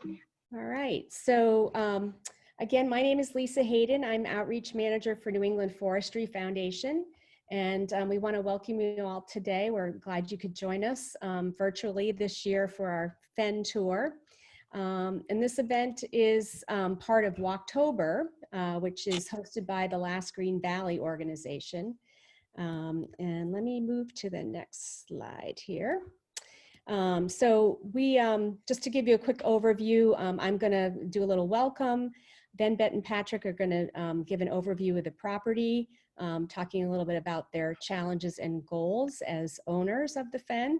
All right, so again, my name is Lisa Hayden. I'm Outreach Manager for New England Forestry Foundation, and we want to welcome you all today. We're glad you could join us virtually this year for our Fen Tour. And this event is part of Walktober, which is hosted by the Last Green Valley organization. And let me move to the next slide here. So we, just to give you a quick overview, I'm going to do a little welcome. Then Bet and Patrick are going to give an overview of the property, talking a little bit about their challenges and goals as owners of the Fen.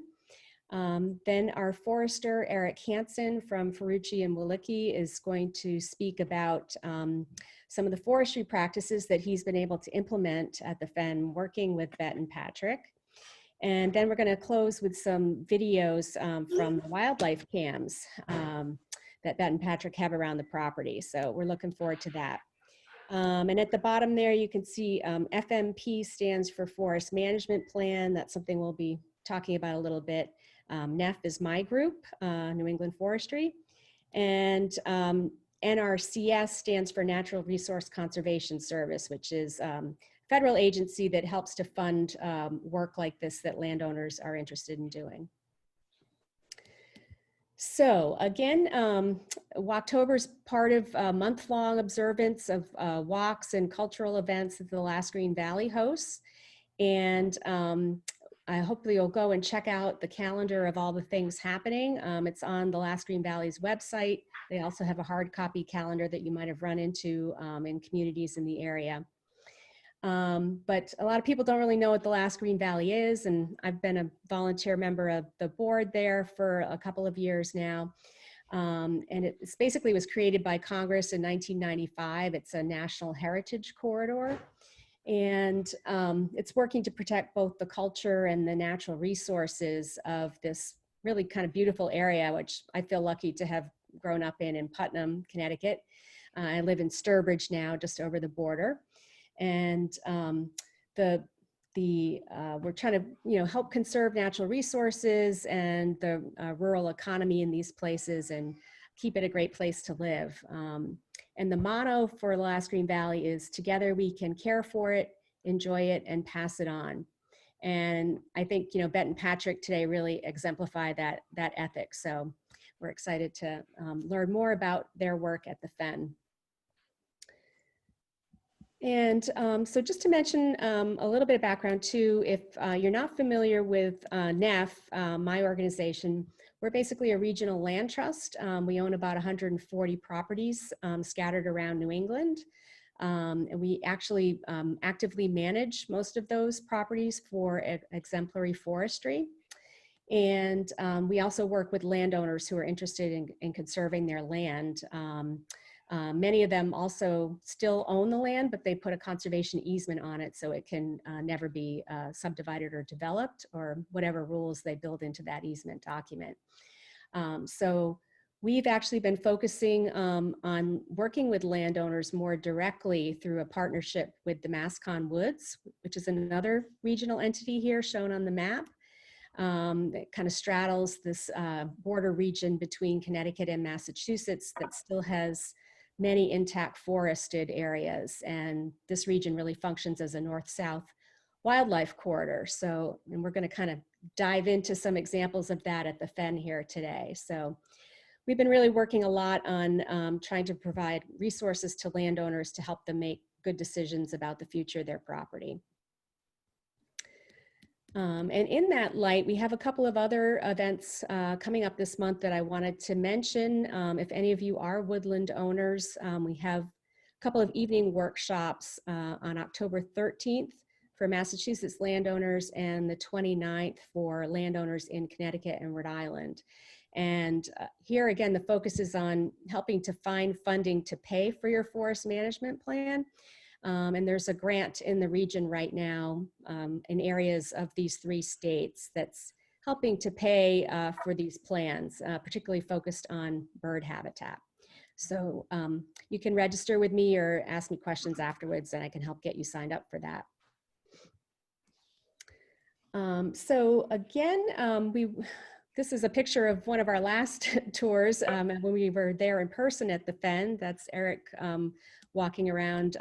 Then our forester, Eric Hansen from Ferrucci and Walicki, is going to speak about some of the forestry practices that he's been able to implement at the Fen, working with Bet and Patrick. And then we're going to close with some videos from the wildlife cams that Bet and Patrick have around the property. So we're looking forward to that. And at the bottom there, you can see FMP stands for Forest Management Plan. That's something we'll be talking about a little bit. NEF is my group, New England Forestry. And NRCS stands for Natural Resource Conservation Service, which is federal agency that helps to fund work like this that landowners are interested in doing. So again, Walktober is part of a month-long observance of walks and cultural events that the Last Green Valley hosts. And I hopefully you'll go and check out the calendar of all the things happening. It's on the Last Green Valley's website. They also have a hard copy calendar that you might have run into in communities in the area. But a lot of people don't really know what the Last Green Valley is, and I've been a volunteer member of the board there for a couple of years now. And it basically was created by Congress in 1995. It's a national heritage corridor, and it's working to protect both the culture and the natural resources of this really kind of beautiful area, which I feel lucky to have grown up in Putnam, Connecticut. I live in Sturbridge now, just over the border. And we're trying to, help conserve natural resources and the rural economy in these places and keep it a great place to live. And the motto for the Last Green Valley is "Together we can care for it, enjoy it, and pass it on." And I think, Bet and Patrick today really exemplify that ethic. So we're excited to learn more about their work at the Fen. And so just to mention a little bit of background too, if you're not familiar with NEF, my organization, we're basically a regional land trust. We own about 140 properties scattered around New England. And we actually actively manage most of those properties for exemplary forestry. And we also work with landowners who are interested in conserving their land. Many of them also still own the land, but they put a conservation easement on it so it can never be subdivided or developed, or whatever rules they build into that easement document. So we've actually been focusing on working with landowners more directly through a partnership with the Mascon Woods, which is another regional entity here shown on the map. It kind of straddles this border region between Connecticut and Massachusetts that still has many intact forested areas. And this region really functions as a north-south wildlife corridor. So, and we're going to kind of dive into some examples of that at the Fen here today. So we've been really working a lot on trying to provide resources to landowners to help them make good decisions about the future of their property. And in that light, we have a couple of other events coming up this month that I wanted to mention. If any of you are woodland owners, we have a couple of evening workshops on October 13th for Massachusetts landowners and the 29th for landowners in Connecticut and Rhode Island. And here again, the focus is on helping to find funding to pay for your forest management plan. And there's a grant in the region right now in areas of these 3 states that's helping to pay for these plans, particularly focused on bird habitat. So you can register with me or ask me questions afterwards, and I can help get you signed up for that. So again, this is a picture of one of our last tours when we were there in person at the Fen. That's Eric walking around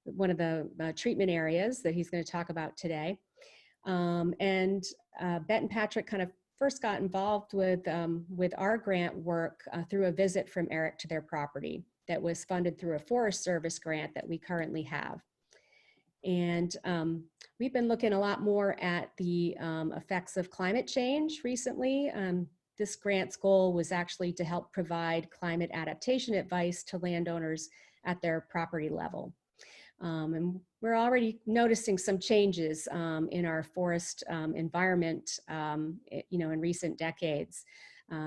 one of the treatment areas that he's going to talk about today. Bet and Patrick kind of first got involved with our grant work through a visit from Eric to their property that was funded through a Forest Service grant that we currently have. And we've been looking a lot more at the effects of climate change recently. This grant's goal was actually to help provide climate adaptation advice to landowners at their property level. And we're already noticing some changes in our forest environment, in recent decades.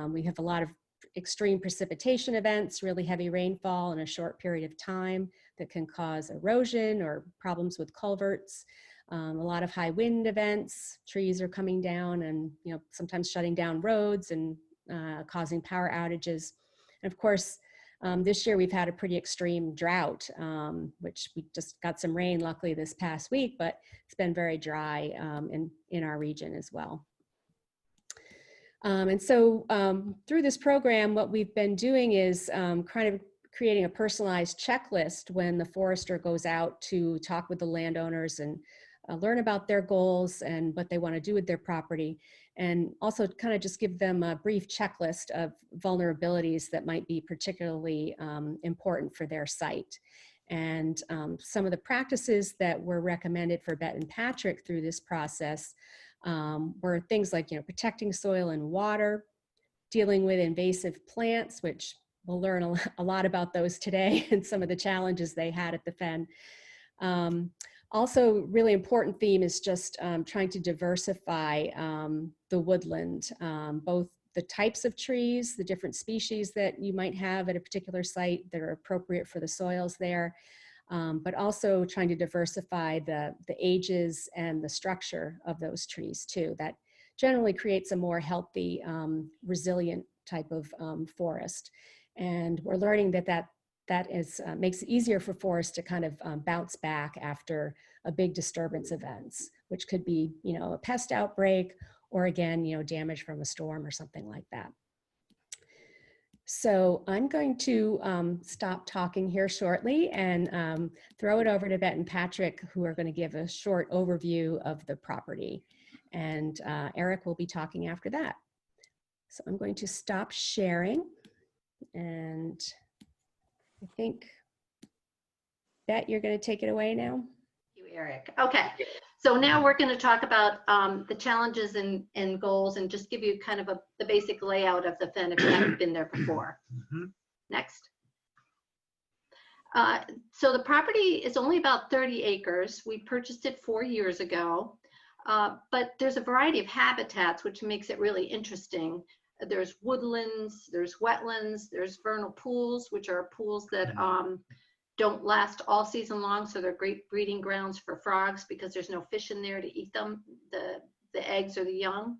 We have a lot of extreme precipitation events, really heavy rainfall in a short period of time that can cause erosion or problems with culverts. A lot of high wind events, trees are coming down and sometimes shutting down roads and causing power outages. And of course, this year we've had a pretty extreme drought, which we just got some rain luckily this past week, but it's been very dry in our region as well. And so through this program, what we've been doing is kind of creating a personalized checklist when the forester goes out to talk with the landowners and learn about their goals and what they want to do with their property, and also kind of just give them a brief checklist of vulnerabilities that might be particularly important for their site. And some of the practices that were recommended for Bet and Patrick through this process were things like protecting soil and water, dealing with invasive plants, which we'll learn a lot about those today and some of the challenges they had at the Fen. Also, really important theme is just trying to diversify the woodland, both the types of trees, the different species that you might have at a particular site that are appropriate for the soils there, but also trying to diversify the ages and the structure of those trees too. That generally creates a more healthy, resilient type of forest. And we're learning that makes it easier for forests to kind of bounce back after a big disturbance events, which could be, a pest outbreak or again, damage from a storm or something like that. So I'm going to stop talking here shortly and throw it over to Bet and Patrick, who are going to give a short overview of the property. And Eric will be talking after that. So I'm going to stop sharing, and I think, Bet, you're going to take it away now. Thank you, Eric. Okay, so now we're going to talk about the challenges and goals, and just give you kind of the basic layout of the Fen if you haven't been there before. Next. So the property is only about 30 acres. We purchased it 4 years ago, but there's a variety of habitats, which makes it really interesting. There's woodlands, there's wetlands, there's vernal pools, which are pools that don't last all season long, so they're great breeding grounds for frogs because there's no fish in there to eat them, the eggs or the young.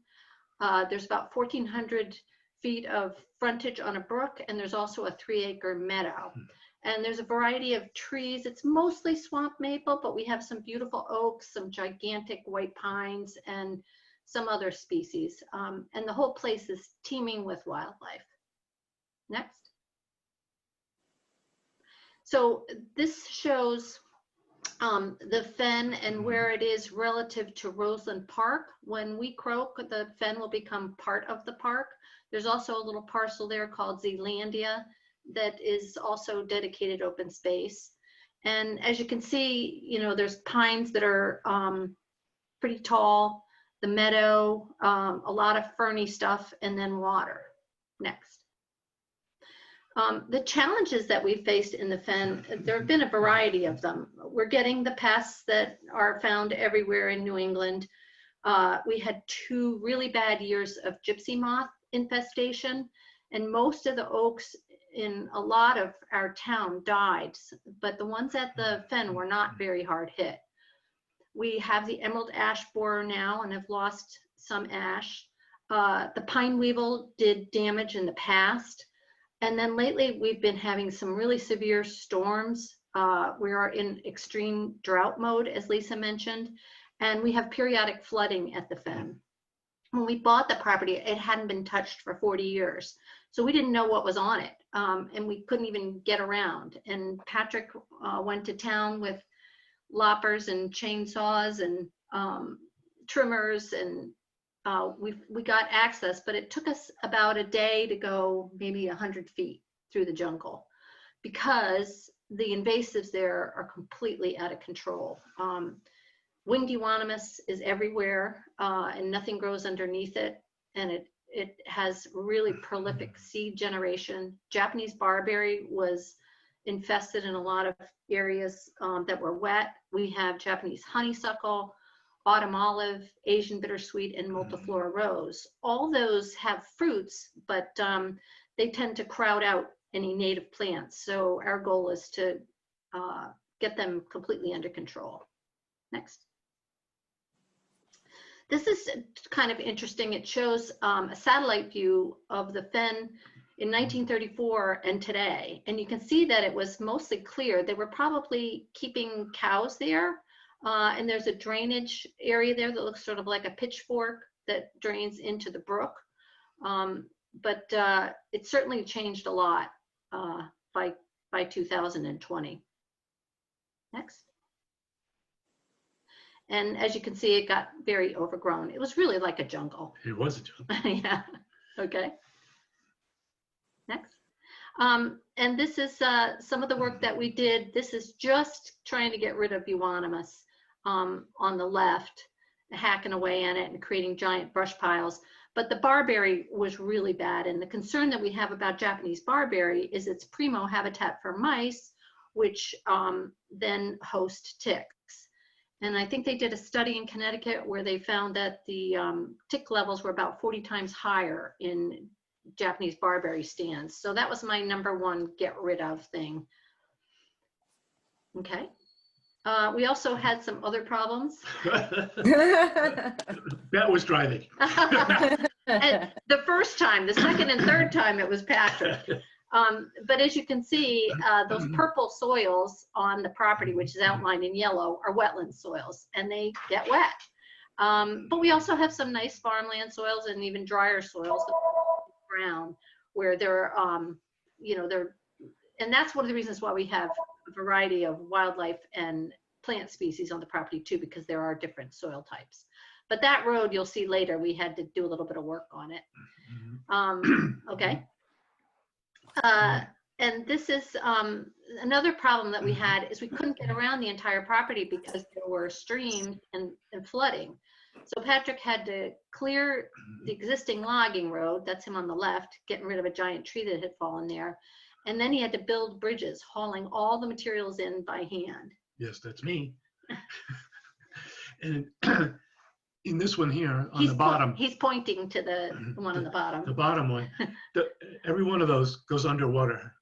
There's about 1,400 feet of frontage on a brook, and there's also a 3-acre meadow. And there's a variety of trees. It's mostly swamp maple, but we have some beautiful oaks, some gigantic white pines, and some other species. And the whole place is teeming with wildlife. Next. So this shows the Fen and where it is relative to Roseland Park. When we croak, the Fen will become part of the park. There's also a little parcel there called Zealandia that is also dedicated open space. And as you can see, there's pines that are pretty tall, the meadow, a lot of ferny stuff, and then water. Next. The challenges that we faced in the Fen, there have been a variety of them. We're getting the pests that are found everywhere in New England. We had 2 really bad years of gypsy moth infestation, and most of the oaks in a lot of our town died, but the ones at the Fen were not very hard hit. We have the emerald ash borer now and have lost some ash. The pine weevil did damage in the past. And then lately we've been having some really severe storms. We are in extreme drought mode, as Lisa mentioned, and we have periodic flooding at the Fen. when we bought the property, it hadn't been touched for 40 years. So we didn't know what was on it. And we couldn't even get around. And Patrick went to town with loppers and chainsaws and trimmers, and we got access, but it took us about a day to go maybe 100 feet through the jungle because the invasives there are completely out of control. Winged euonymus is everywhere, and nothing grows underneath it, and it has really prolific seed generation. Japanese barberry was infested in a lot of areas that were wet. We have Japanese honeysuckle, autumn olive, Asian bittersweet, and multiflora rose. All those have fruits, but they tend to crowd out any native plants. So our goal is to get them completely under control. Next. This is kind of interesting. It shows a satellite view of the fen in 1934 and today. And you can see that it was mostly clear. They were probably keeping cows there. And there's a drainage area there that looks sort of like a pitchfork that drains into the brook. But it certainly changed a lot by 2020. Next. And as you can see, it got very overgrown. It was really like a jungle. It was a jungle. Yeah, okay. Next. And this is some of the work that we did. This is just trying to get rid of euonymus on the left, hacking away at it and creating giant brush piles. But the barberry was really bad. And the concern that we have about Japanese barberry is its primo habitat for mice, which then host ticks. And I think they did a study in Connecticut where they found that the tick levels were about 40 times higher in Japanese barberry stands. So that was my #1 get rid of thing. Okay. We also had some other problems. That was driving. And the first time, the second and third time, it was Patrick. But as you can see, those purple soils on the property, which is outlined in yellow, are wetland soils, and they get wet. But we also have some nice farmland soils and even drier soils, ground, where they're, and that's one of the reasons why we have a variety of wildlife and plant species on the property too, because there are different soil types. But that road, you'll see later, we had to do a little bit of work on it. Okay. And this is another problem that we had is we couldn't get around the entire property because there were streams and flooding. So Patrick had to clear the existing logging road, that's him on the left, getting rid of a giant tree that had fallen there. And then he had to build bridges, hauling all the materials in by hand. Yes, that's me. And in this one here on the bottom, he's pointing to the one on the bottom. The bottom one, every one of those goes underwater.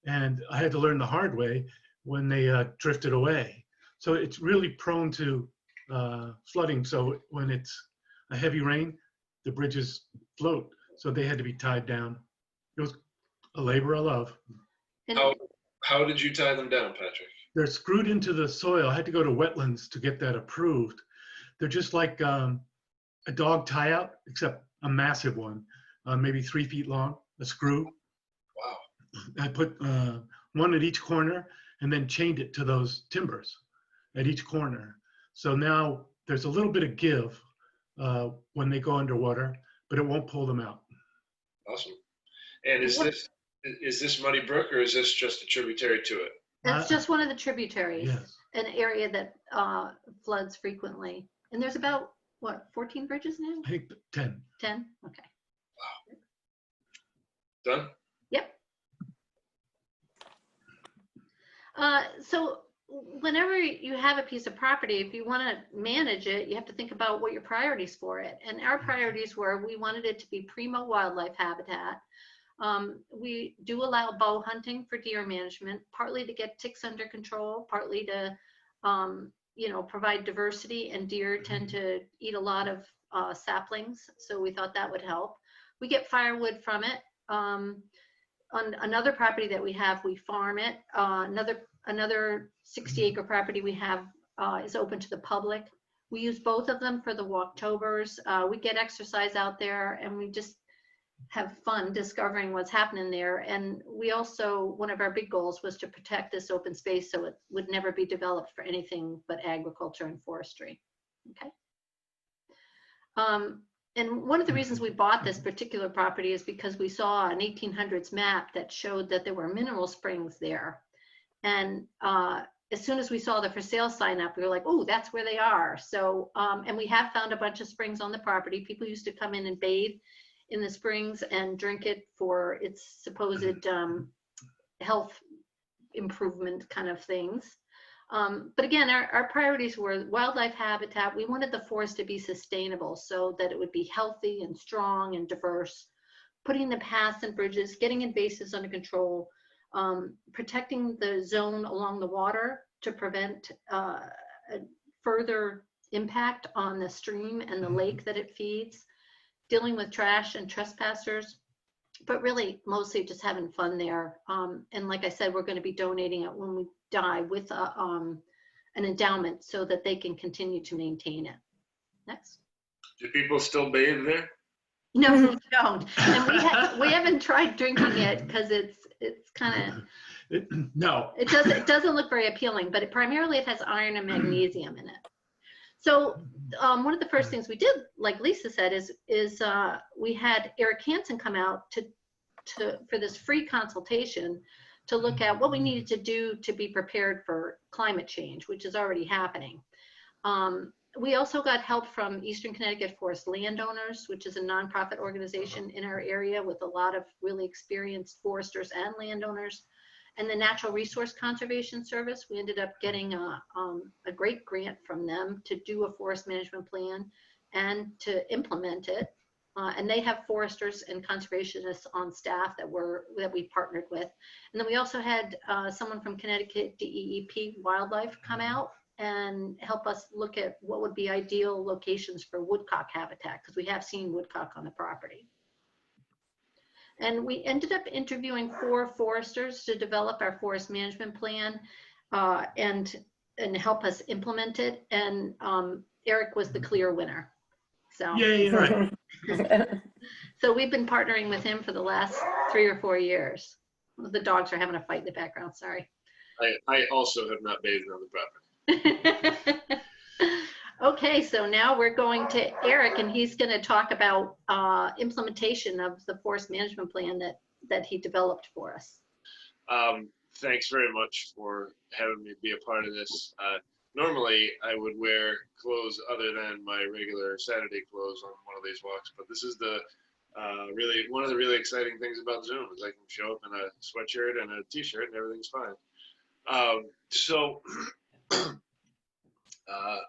And I had to learn the hard way when they drifted away. So it's really prone to flooding. So when it's a heavy rain, the bridges float. So they had to be tied down. It was a labor of love. How did you tie them down, Patrick? They're screwed into the soil. I had to go to wetlands to get that approved. They're just like a dog tie out, except a massive one, maybe 3 feet long, a screw. Wow. I put one at each corner and then chained it to those timbers at each corner. So now there's a little bit of give when they go underwater, but it won't pull them out. Awesome. And is this Muddy Brook, or is this just a tributary to it? That's just one of the tributaries, yes. An area that floods frequently. And there's about, what, 14 bridges now? I think 10. 10? Okay. Wow. Done? Yep. So whenever you have a piece of property, if you want to manage it, you have to think about what your priorities for it. And our priorities were, we wanted it to be primo wildlife habitat. We do allow bow hunting for deer management, partly to get ticks under control, partly to, provide diversity, and deer tend to eat a lot of saplings. So we thought that would help. We get firewood from it. On another property that we have, we farm it. Another 60-acre property we have is open to the public. We use both of them for the Walktobers. We get exercise out there, and we just have fun discovering what's happening there. And we also, one of our big goals was to protect this open space so it would never be developed for anything but agriculture and forestry. Okay. And one of the reasons we bought this particular property is because we saw an 1800s map that showed that there were mineral springs there. And as soon as we saw the for sale sign up, we were like, oh, that's where they are. So, and we have found a bunch of springs on the property. People used to come in and bathe in the springs and drink it for its supposed health improvement kind of things. But again, our priorities were wildlife habitat. We wanted the forest to be sustainable so that it would be healthy and strong and diverse, putting the paths and bridges, getting invasives under control, protecting the zone along the water to prevent a further impact on the stream and the lake that it feeds, dealing with trash and trespassers, but really mostly just having fun there. And like I said, we're going to be donating it when we die with an endowment so that they can continue to maintain it. Next. Do people still bathe there? No, we don't. And we haven't tried drinking it because it's kind of, No. it doesn't look very appealing, but primarily it has iron and magnesium in it. So one of the first things we did, like Lisa said, is we had Eric Hansen come out for this free consultation to look at what we needed to do to be prepared for climate change, which is already happening. We also got help from Eastern Connecticut Forest Landowners, which is a nonprofit organization in our area with a lot of really experienced foresters and landowners. And the Natural Resource Conservation Service, we ended up getting a great grant from them to do a forest management plan and to implement it. And they have foresters and conservationists on staff that we partnered with. And then we also had someone from Connecticut DEEP Wildlife come out and help us look at what would be ideal locations for woodcock habitat, because we have seen woodcock on the property. And we ended up interviewing 4 foresters to develop our forest management plan and help us implement it. And Eric was the clear winner. So, Yay, right. so we've been partnering with him for the last 3 or 4 years. The dogs are having a fight in the background, sorry. I also have not bathed on the property. Okay, so now we're going to Eric, and he's going to talk about implementation of the forest management plan that he developed for us. Thanks very much for having me be a part of this. Normally, I would wear clothes other than my regular Saturday clothes on one of these walks, but this is the really one of the really exciting things about Zoom is I can show up in a sweatshirt and a t-shirt and everything's fine.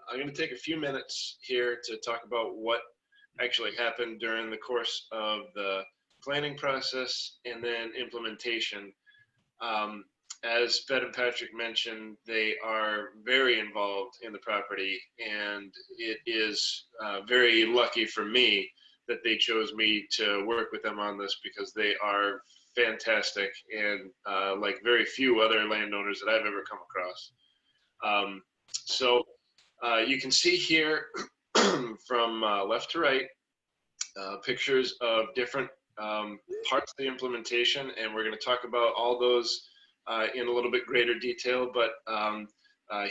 I'm going to take a few minutes here to talk about what actually happened during the course of the planning process and then implementation. As Bet and Patrick mentioned, they are very involved in the property, and it is very lucky for me that they chose me to work with them on this because they are fantastic and like very few other landowners that I've ever come across. You can see here from left to right pictures of different parts of the implementation, and we're going to talk about all those in a little bit greater detail, but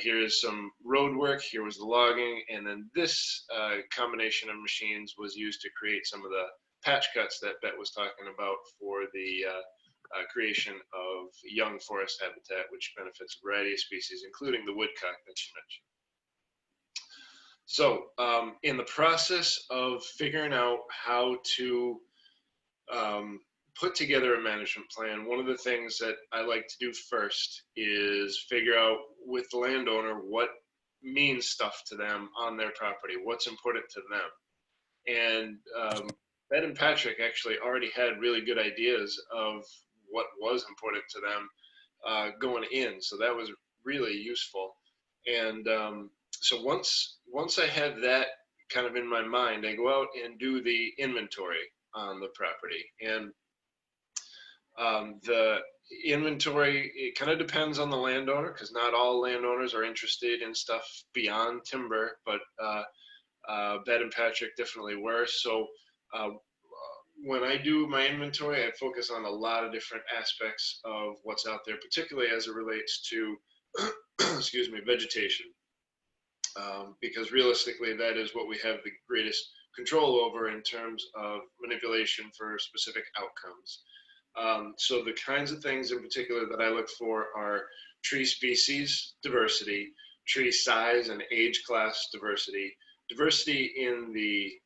here's some road work, here was the logging, and then this combination of machines was used to create some of the patch cuts that Bet was talking about for the creation of young forest habitat, which benefits a variety of species, including the woodcock that you mentioned. So in the process of figuring out how to put together a management plan, one of the things that I like to do first is figure out with the landowner what means stuff to them on their property, what's important to them. And Bet and Patrick actually already had really good ideas of what was important to them going in, so that was really useful. And so once I have that kind of in my mind, I go out and do the inventory on the property. And The inventory, it kind of depends on the landowner, because not all landowners are interested in stuff beyond timber, but Bet and Patrick definitely were. So when I do my inventory, I focus on a lot of different aspects of what's out there, particularly as it relates to, excuse me, vegetation. Because realistically, that is what we have the greatest control over in terms of manipulation for specific outcomes. So the kinds of things in particular that I look for are tree species diversity, tree size and age class diversity, diversity in the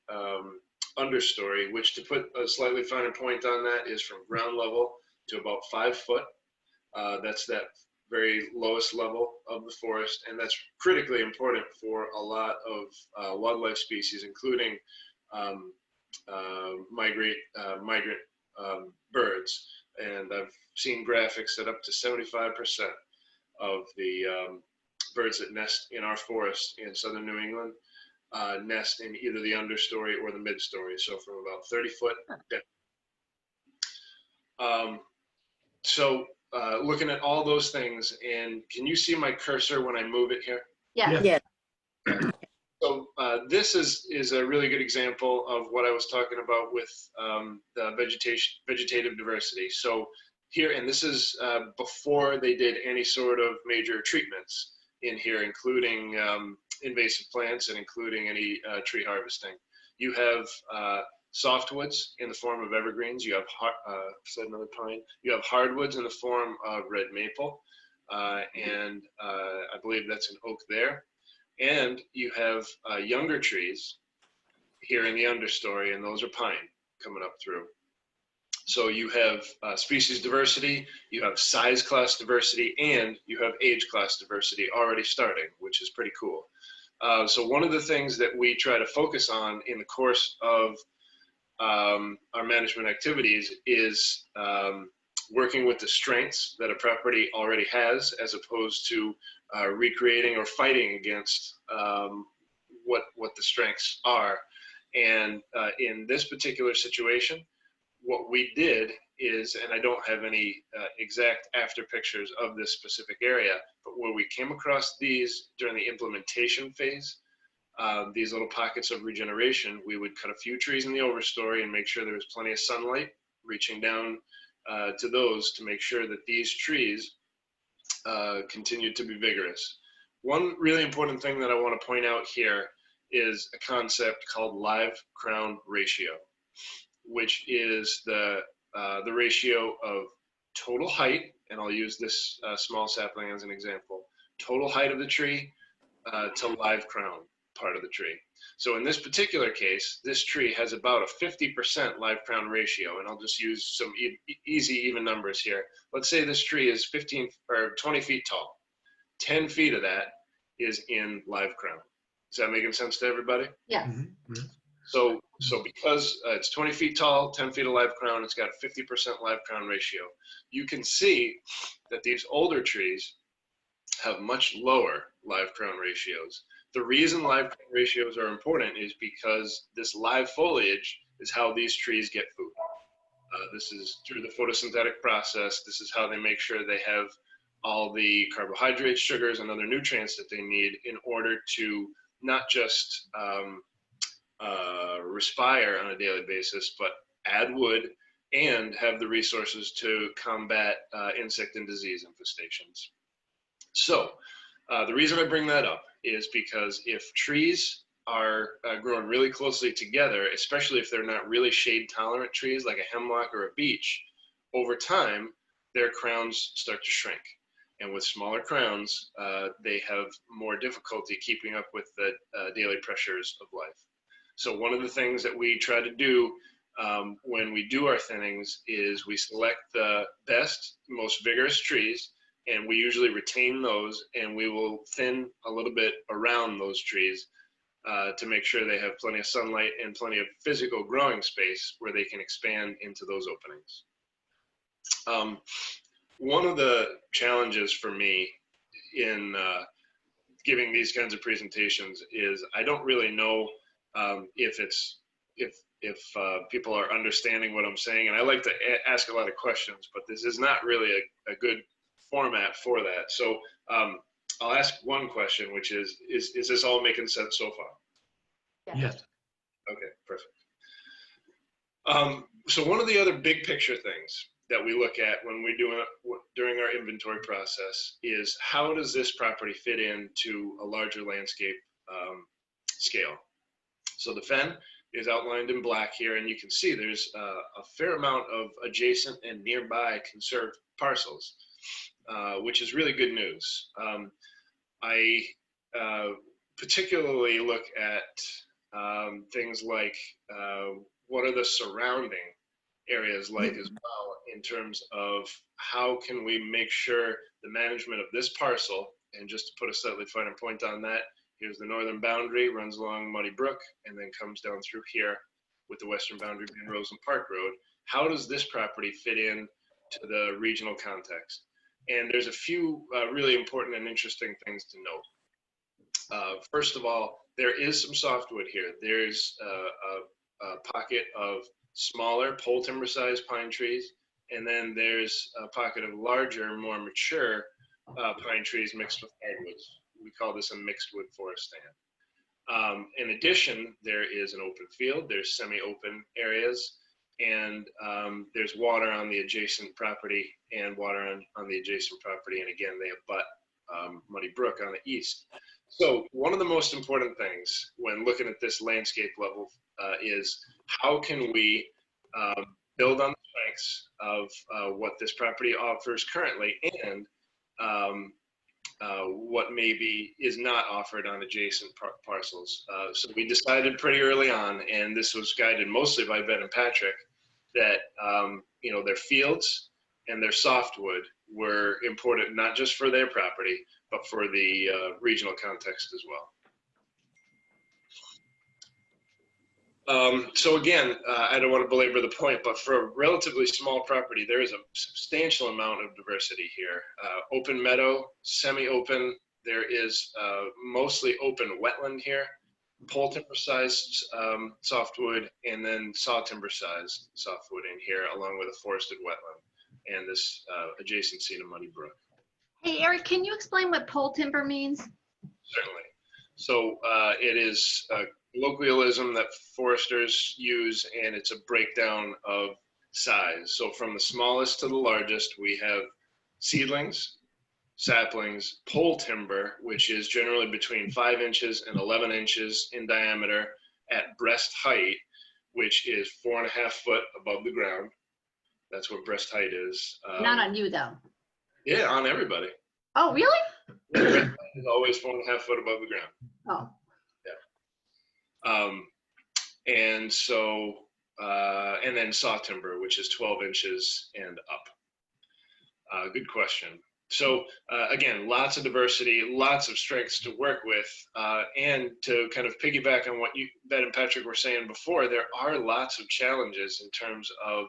understory, which, to put a slightly finer point on that, is from ground level to about 5 foot. That's that very lowest level of the forest, and that's critically important for a lot of wildlife species, including migrant birds. And I've seen graphics that up to 75% of the birds that nest in our forests in southern New England nest in either the understory or the midstory, so from about 30 foot down. Looking at all those things, and can you see my cursor when I move it here? Yeah. Yeah. So this is a really good example of what I was talking about with the vegetative diversity. So here, and this is before they did any sort of major treatments in here, including invasive plants and including any tree harvesting. You have softwoods in the form of evergreens. You have said another pine. You have hardwoods in the form of red maple, and I believe that's an oak there. And you have younger trees here in the understory, and those are pine coming up through. So you have species diversity, you have size class diversity, and you have age class diversity already starting, which is pretty cool. So one of the things that we try to focus on in the course of our management activities is working with the strengths that a property already has, as opposed to recreating or fighting against what the strengths are. And in this particular situation, what we did is, and I don't have any exact after pictures of this specific area, but where we came across these during the implementation phase, these little pockets of regeneration, we would cut a few trees in the overstory and make sure there was plenty of sunlight reaching down to those to make sure that these trees continued to be vigorous. One really important thing that I want to point out here is a concept called live crown ratio, which is the ratio of total height, and I'll use this small sapling as an example, total height of the tree to live crown part of the tree. So in this particular case, this tree has about a 50% live crown ratio, and I'll just use some easy even numbers here. Let's say this tree is 15 or 20 feet tall. 10 feet of that is in live crown. Is that making sense to everybody? Yes. Mm-hmm. So because it's 20 feet tall, 10 feet of live crown, it's got a 50% live crown ratio. You can see that these older trees have much lower live crown ratios. The reason live crown ratios are important is because this live foliage is how these trees get food. This is through the photosynthetic process. This is how they make sure they have all the carbohydrates, sugars, and other nutrients that they need in order to not just respire on a daily basis, but add wood and have the resources to combat insect and disease infestations. So the reason I bring that up is because if trees are growing really closely together, especially if they're not really shade tolerant trees like a hemlock or a beech, over time, their crowns start to shrink. And with smaller crowns, they have more difficulty keeping up with the daily pressures of life. So one of the things that we try to do when we do our thinnings is we select the best, most vigorous trees, and we usually retain those, and we will thin a little bit around those trees to make sure they have plenty of sunlight and plenty of physical growing space where they can expand into those openings. One of the challenges for me in giving these kinds of presentations is I don't really know if people are understanding what I'm saying. And I like to ask a lot of questions, but this is not really a good format for that. So I'll ask one question, which is this all making sense so far? Yes. Okay, perfect. So one of the other big picture things that we look at when we're doing during our inventory process is how does this property fit into a larger landscape scale. So the fen is outlined in black here, and you can see there's a fair amount of adjacent and nearby conserved parcels, which is really good news. I particularly look at things like what are the surrounding areas like as well, in terms of how can we make sure the management of this parcel, and just to put a slightly finer point on that, here's the northern boundary, runs along Muddy Brook, and then comes down through here with the western boundary being Rosen Park Road. How does this property fit in to the regional context? And there's a few really important and interesting things to note. First of all, there is some softwood here. There's a pocket of smaller pole timber sized pine trees, and then there's a pocket of larger, more mature pine trees mixed with hardwoods. We call this a mixed wood forest stand. In addition, there is an open field, there's semi-open areas, and there's water on the adjacent property and water on the adjacent property, and again, they abut Muddy Brook on the east. So one of the most important things when looking at this landscape level is how can we build on the strengths of what this property offers currently, and what maybe is not offered on adjacent parcels. So we decided pretty early on, and this was guided mostly by Bet and Patrick, that their fields and their softwood were important not just for their property, but for the regional context as well. So again, I don't want to belabor the point, but for a relatively small property, there is a substantial amount of diversity here. Open meadow, semi-open, there is mostly open wetland here, pole timber sized softwood, and then saw timber sized softwood in here, along with a forested wetland and this adjacency to Muddy Brook. Hey, Eric, can you explain what pole timber means? Certainly. So it is a colloquialism that foresters use, and it's a breakdown of size. So from the smallest to the largest, we have seedlings, saplings, pole timber, which is generally between 5 inches and 11 inches in diameter at breast height, which is 4.5 foot above the ground. That's what breast height is. Not on you, though. Yeah, on everybody. Oh, really? Breast height is always 4.5 foot above the ground. Oh. And so, and then saw timber, which is 12 inches and up. Good question. So again, lots of diversity, lots of strengths to work with, and to kind of piggyback on what Bet and Patrick were saying before, there are lots of challenges in terms of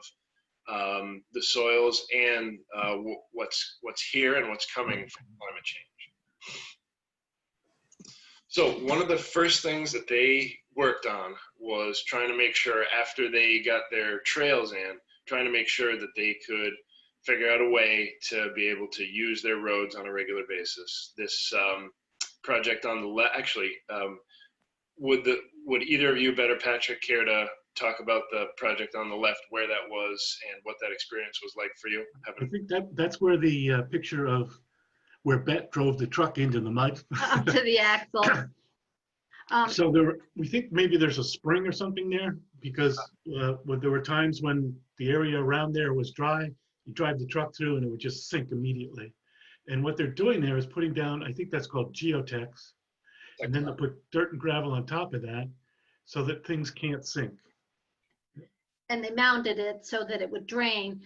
the soils and what's here and what's coming from climate change. So one of the first things that they worked on was trying to make sure, after they got their trails in, trying to make sure that they could figure out a way to be able to use their roads on a regular basis. This project on the left, actually, would either of you, Bet or Patrick, care to talk about the project on the left, where that was and what that experience was like for you? I think that's where the picture of where Bet drove the truck into the mud. Up to the axle. So we think maybe there's a spring or something there, because there were times when the area around there was dry. You drive the truck through and it would just sink immediately. And what they're doing there is putting down, I think that's called geotex, and then they'll put dirt and gravel on top of that so that things can't sink. And they mounted it so that it would drain.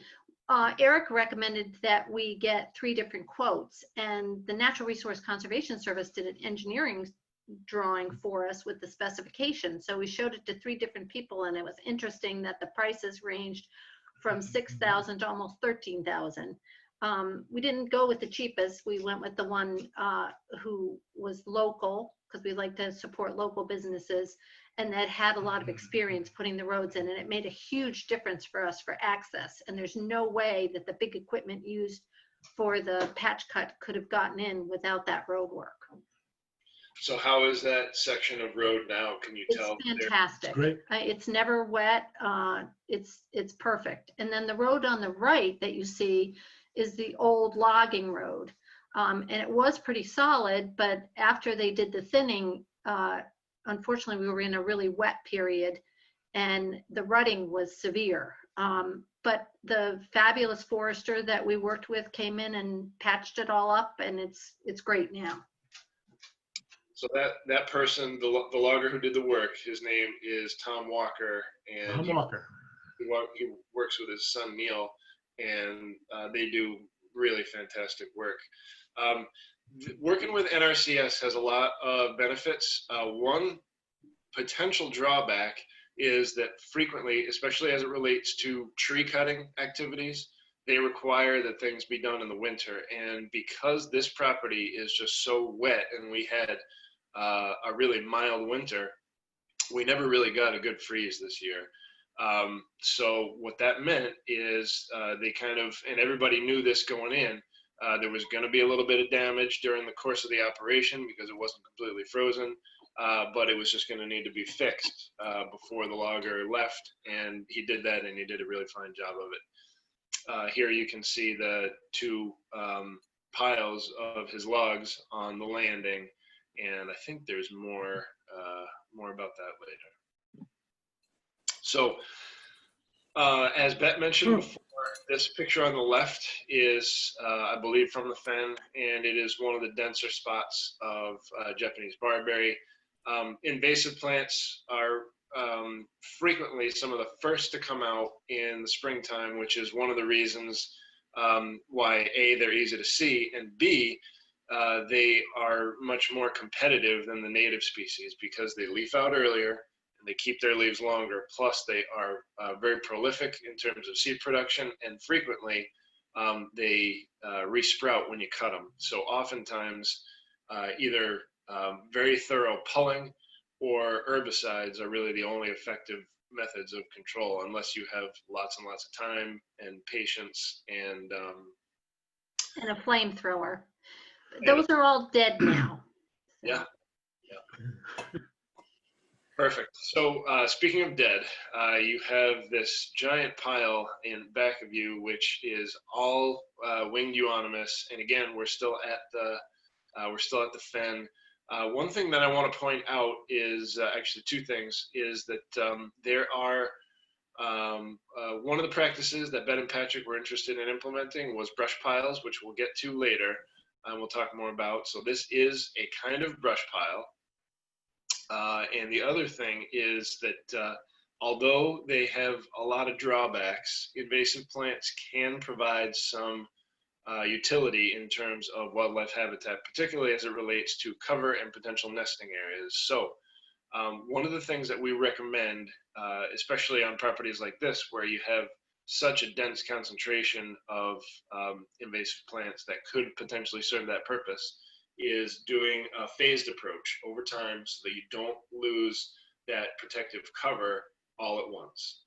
Eric recommended that we get 3 different quotes, and the Natural Resource Conservation Service did an engineering drawing for us with the specifications. So we showed it to 3 different people, and it was interesting that the prices ranged from $6,000 to almost $13,000. We didn't go with the cheapest. We went with the one who was local, because we like to support local businesses. and that had a lot of experience putting the roads in, and it made a huge difference for us for access. And there's no way that the big equipment used for the patch cut could have gotten in without that road work. So how is that section of road now? Can you tell? It's fantastic. Great. It's never wet. It's perfect. And then the road on the right that you see is the old logging road. And it was pretty solid, but after they did the thinning, unfortunately, we were in a really wet period and the rutting was severe. But the fabulous forester that we worked with came in and patched it all up, and it's great now. So that person, the logger who did the work, his name is Tom Walker, and Tom Walker. he works with his son Neil, and they do really fantastic work. Working with NRCS has a lot of benefits. One potential drawback is that frequently, especially as it relates to tree cutting activities, they require that things be done in the winter. And because this property is just so wet and we had a really mild winter, we never really got a good freeze this year. So what that meant is they kind of, and everybody knew this going in, there was going to be a little bit of damage during the course of the operation because it wasn't completely frozen, but it was just going to need to be fixed before the logger left, and he did that, and he did a really fine job of it. Here you can see the two piles of his logs on the landing, and I think there's more about that later. So as Bet mentioned before, this picture on the left is, I believe, from the fen, and it is one of the denser spots of Japanese barberry. Invasive plants are frequently some of the first to come out in the springtime, which is one of the reasons why A, they're easy to see, and B, they are much more competitive than the native species because they leaf out earlier and they keep their leaves longer. Plus, they are very prolific in terms of seed production, and frequently they resprout when you cut them. So oftentimes, either very thorough pulling or herbicides are really the only effective methods of control, unless you have lots and lots of time and patience and a flamethrower. Those are all dead now. Yeah. Perfect. So speaking of dead, you have this giant pile in back of you, which is all winged euonymus. And again, we're still at the fen. One thing that I want to point out is actually two things. Is that there are one of the practices that Bet and Patrick were interested in implementing was brush piles, which we'll get to later. And we'll talk more about. So this is a kind of brush pile. And the other thing is that although they have a lot of drawbacks, invasive plants can provide some utility in terms of wildlife habitat, particularly as it relates to cover and potential nesting areas. So one of the things that we recommend, especially on properties like this, where you have such a dense concentration of invasive plants that could potentially serve that purpose, is doing a phased approach over time so that you don't lose that protective cover all at once.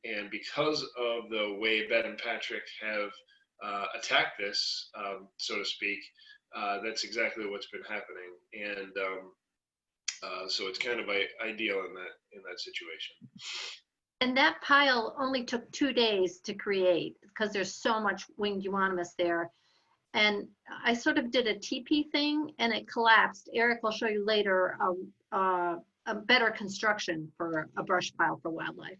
And because of the way Bet and Patrick have attacked this, so to speak, that's exactly what's been happening. And so it's kind of ideal in that situation. And that pile only took 2 days to create because there's so much winged euonymus there. And I sort of did a teepee thing and it collapsed. Eric will show you later a better construction for a brush pile for wildlife.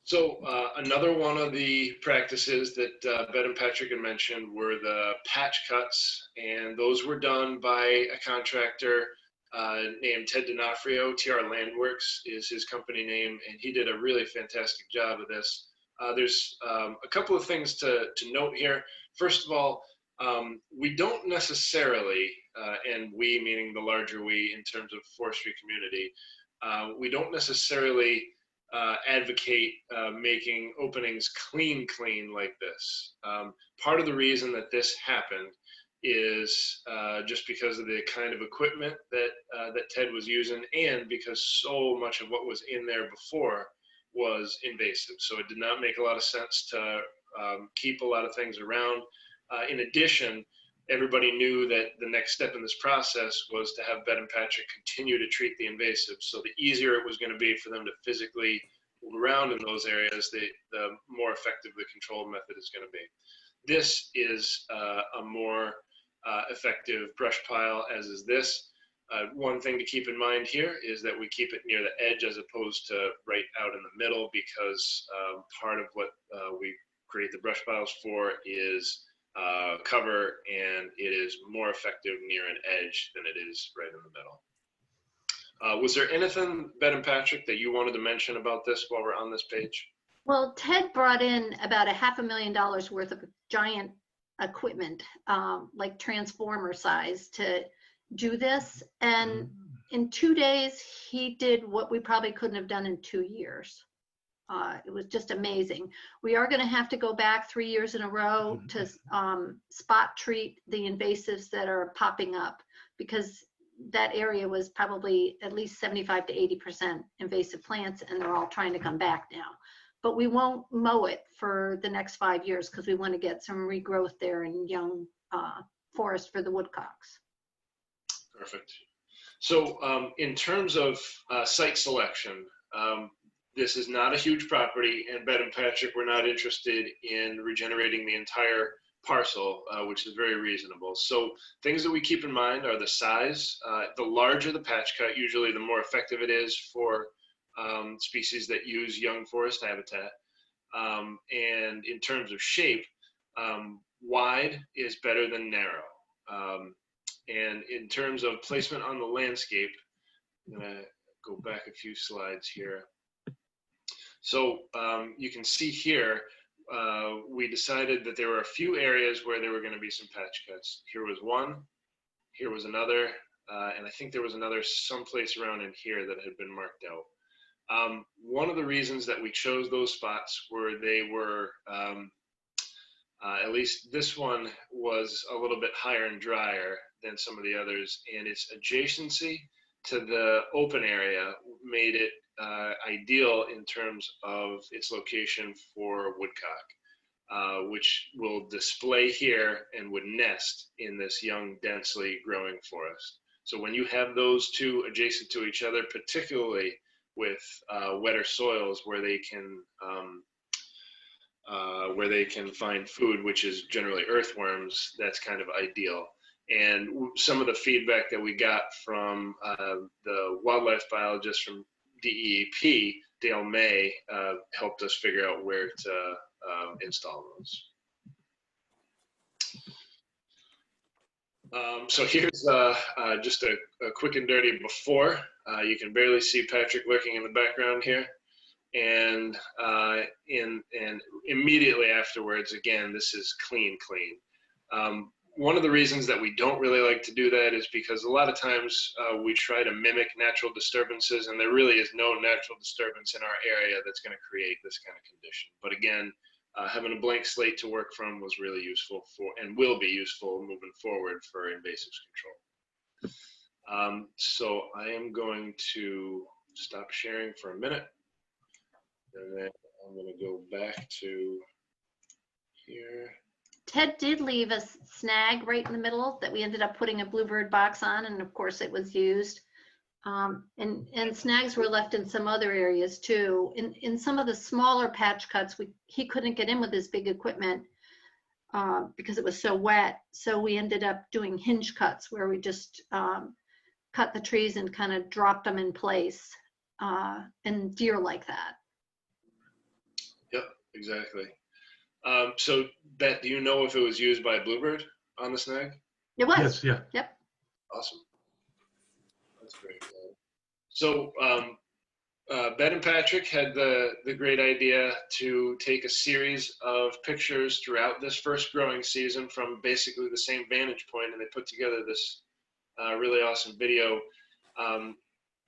So another one of the practices that Bet and Patrick had mentioned were the patch cuts, and those were done by a contractor named Ted D'Onofrio. TR Landworks is his company name, and he did a really fantastic job of this. There's a couple of things to note here. First of all, we don't necessarily, and we meaning the larger we in terms of forestry community, we don't necessarily advocate making openings clean like this. Part of the reason that this happened is just because of the kind of equipment that that Ted was using, and because so much of what was in there before was invasive. So it did not make a lot of sense to keep a lot of things around. In addition, everybody knew that the next step in this process was to have Bet and Patrick continue to treat the invasives. So the easier it was going to be for them to physically move around in those areas, the more effective the control method is going to be. This is a more effective brush pile, as is this. One thing to keep in mind here is that we keep it near the edge as opposed to right out in the middle, because part of what we create the brush piles for is cover, and it is more effective near an edge than it is right in the middle. Was there anything, Bet and Patrick, that you wanted to mention about this while we're on this page? Well, Ted brought in about $500,000 worth of giant equipment, like transformer size, to do this. And in 2 days, he did what we probably couldn't have done in 2 years. It was just amazing. We are going to have to go back 3 years in a row to spot treat the invasives that are popping up, because that area was probably at least 75 to 80% invasive plants, and they're all trying to come back now. But we won't mow it for the next 5 years because we want to get some regrowth there in young forest for the woodcocks. Perfect. So in terms of site selection, this is not a huge property, and Bet and Patrick were not interested in regenerating the entire parcel, which is very reasonable. So things that we keep in mind are the size. The larger the patch cut, usually the more effective it is for species that use young forest habitat. And in terms of shape, wide is better than narrow. And in terms of placement on the landscape, I'm gonna go back a few slides here. So you can see here, we decided that there were a few areas where there were going to be some patch cuts. Here was one, here was another, and I think there was another someplace around in here that had been marked out. One of the reasons that we chose those spots were they were, at least this one was a little bit higher and drier than some of the others, and its adjacency to the open area made it ideal in terms of its location for woodcock, which will display here and would nest in this young, densely growing forest. So when you have those two adjacent to each other, particularly with wetter soils where they can find food, which is generally earthworms, that's kind of ideal. And some of the feedback that we got from the wildlife biologist from DEEP, Dale May, helped us figure out where to install those. So here's just a quick and dirty before. You can barely see Patrick lurking in the background here. And immediately afterwards, again, this is clean. One of the reasons that we don't really like to do that is because a lot of times we try to mimic natural disturbances, and there really is no natural disturbance in our area that's going to create this kind of condition. But again, having a blank slate to work from was really useful for, and will be useful moving forward for invasives control. So I am going to stop sharing for a minute, and then I'm going to go back to here. Ted did leave a snag right in the middle that we ended up putting a bluebird box on, and of course it was used. And snags were left in some other areas too. In some of the smaller patch cuts, he couldn't get in with his big equipment because it was so wet. So we ended up doing hinge cuts where we just cut the trees and kind of dropped them in place, and deer like that. Yep, exactly. So Beth, do you know if it was used by bluebird on the snag? It was. Yes, yeah. Yep. Awesome. That's great. So Bet and Patrick had the great idea to take a series of pictures throughout this first growing season from basically the same vantage point, and they put together this really awesome video,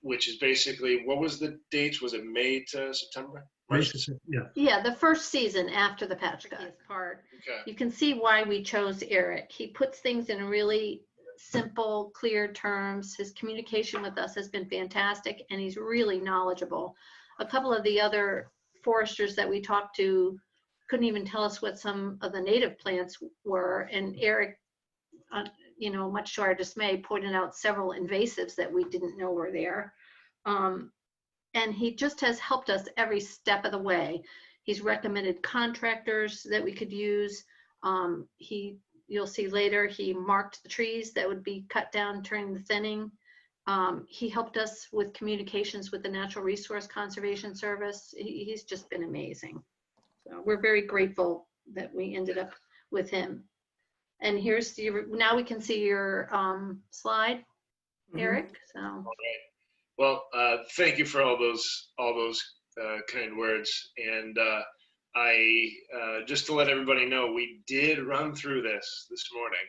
which is basically, what was the dates? Was it May to September? Yeah. Yeah, the first season after the patch cut part. Okay. You can see why we chose Eric. He puts things in really simple, clear terms. His communication with us has been fantastic, and he's really knowledgeable. A couple of the other foresters that we talked to couldn't even tell us what some of the native plants were, and Eric, you know, much to our dismay, pointed out several invasives that we didn't know were there. And he just has helped us every step of the way. He's recommended contractors that we could use. You'll see later, he marked the trees that would be cut down during the thinning. He helped us with communications with the Natural Resource Conservation Service. He's just been amazing. So we're very grateful that we ended up with him. And here's now we can see your slide, Eric. So. All right. Well, thank you for all those kind words. And I just to let everybody know, we did run through this morning.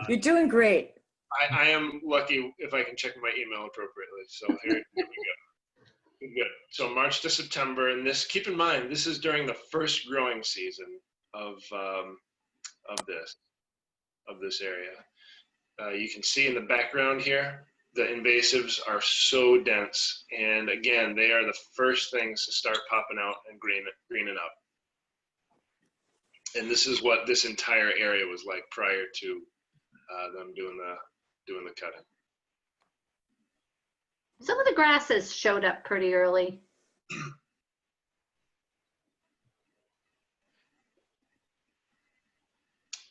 You're doing great. I am lucky if I can check my email appropriately. So here we go. Good. So March to September, and this, keep in mind, this is during the first growing season of this area. You can see in the background here, the invasives are so dense, and again, they are the first things to start popping out and greening up. And this is what this entire area was like prior to them doing the cutting. Some of the grasses showed up pretty early.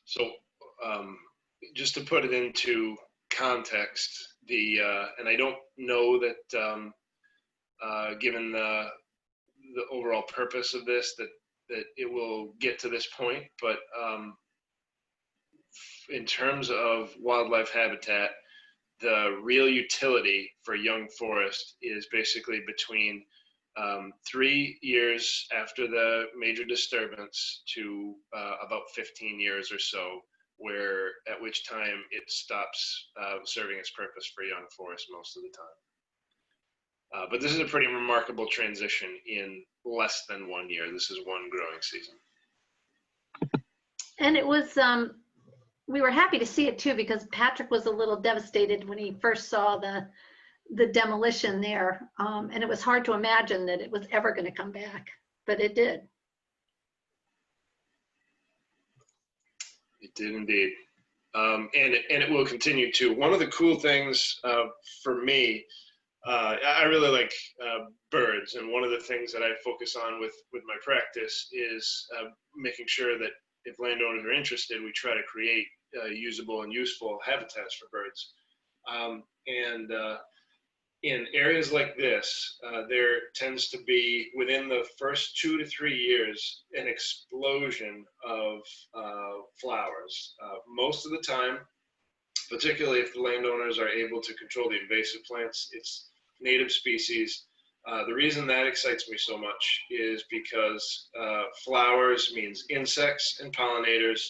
So just to put it into context, and I don't know that given the overall purpose of this that it will get to this point, but in terms of wildlife habitat, the real utility for young forest is basically between 3 years after the major disturbance to about 15 years or so, at which time it stops serving its purpose for young forest most of the time. But this is a pretty remarkable transition in less than 1 year. This is one growing season. And it was, we were happy to see it too, because Patrick was a little devastated when he first saw the demolition there. And it was hard to imagine that it was ever going to come back, but it did. It did indeed. And it will continue to. One of the cool things for me, I really like birds, and one of the things that I focus on with my practice is making sure that if landowners are interested, we try to create usable and useful habitats for birds. And in areas like this, there tends to be, within the first 2 to 3 years, an explosion of flowers. Most of the time, particularly if the landowners are able to control the invasive plants, it's native species. The reason that excites me so much is because flowers means insects and pollinators,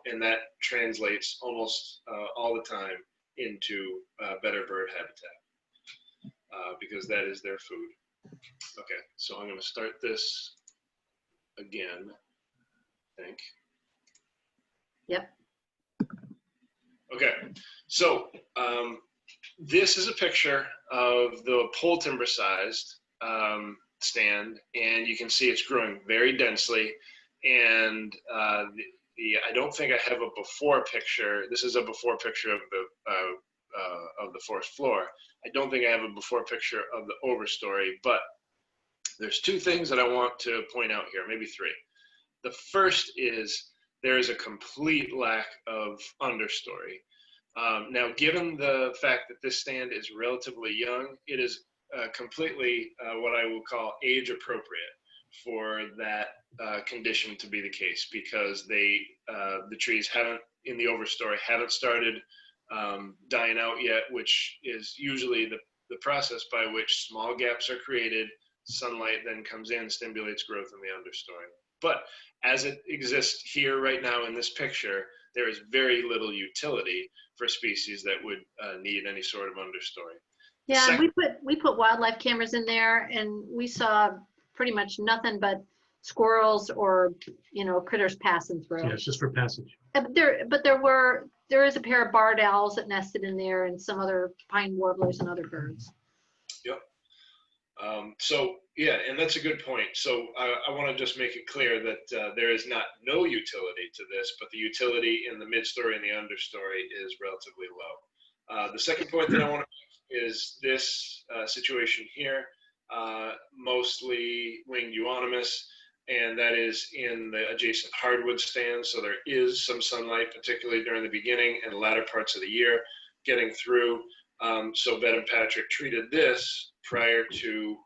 and that translates almost all the time into better bird habitat, because that is their food. Okay, so I'm going to start this again, I think. Yep. Okay, so this is a picture of the pole timber sized stand, and you can see it's growing very densely. And I don't think I have a before picture. This is a before picture of the forest floor. I don't think I have a before picture of the overstory, but there's two things that I want to point out here, maybe three. The first is there is a complete lack of understory. Now, given the fact that this stand is relatively young, it is completely what I will call age appropriate for that condition to be the case, because the trees in the overstory haven't started dying out yet, which is usually the process by which small gaps are created. Sunlight then comes in, stimulates growth in the understory. But as it exists here right now in this picture, there is very little utility for species that would need any sort of understory. Yeah, and Second, we put wildlife cameras in there, and we saw pretty much nothing but squirrels or, you know, critters passing through. Yeah, it's just for passage. There is a pair of barred owls that nested in there, and some other pine warblers and other birds. yep. So yeah, and that's a good point. So I want to just make it clear that there is not no utility to this, but the utility in the mid-story and the understory is relatively low. The second point that I want to make is this situation here, mostly winged euonymus, and that is in the adjacent hardwood stand. So there is some sunlight, particularly during the beginning and latter parts of the year, getting through. So Bet and Patrick treated this prior to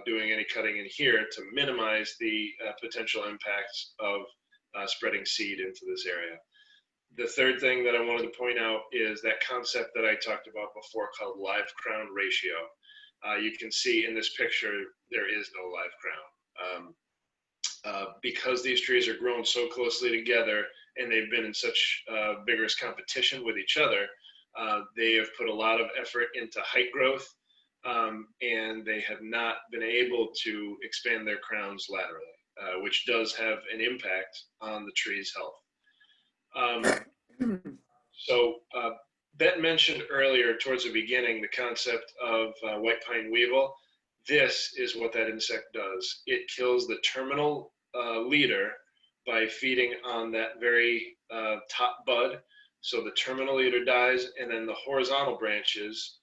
doing any cutting in here to minimize the potential impacts of spreading seed into this area. The third thing that I wanted to point out is that concept that I talked about before called live crown ratio. You can see in this picture, there is no live crown. Because these trees are grown so closely together and they've been in such vigorous competition with each other, they have put a lot of effort into height growth, and they have not been able to expand their crowns laterally, which does have an impact on the tree's health. So Bet mentioned earlier towards the beginning the concept of white pine weevil. This is what that insect does. It kills the terminal leader by feeding on that very top bud. So the terminal leader dies, and then the horizontal branches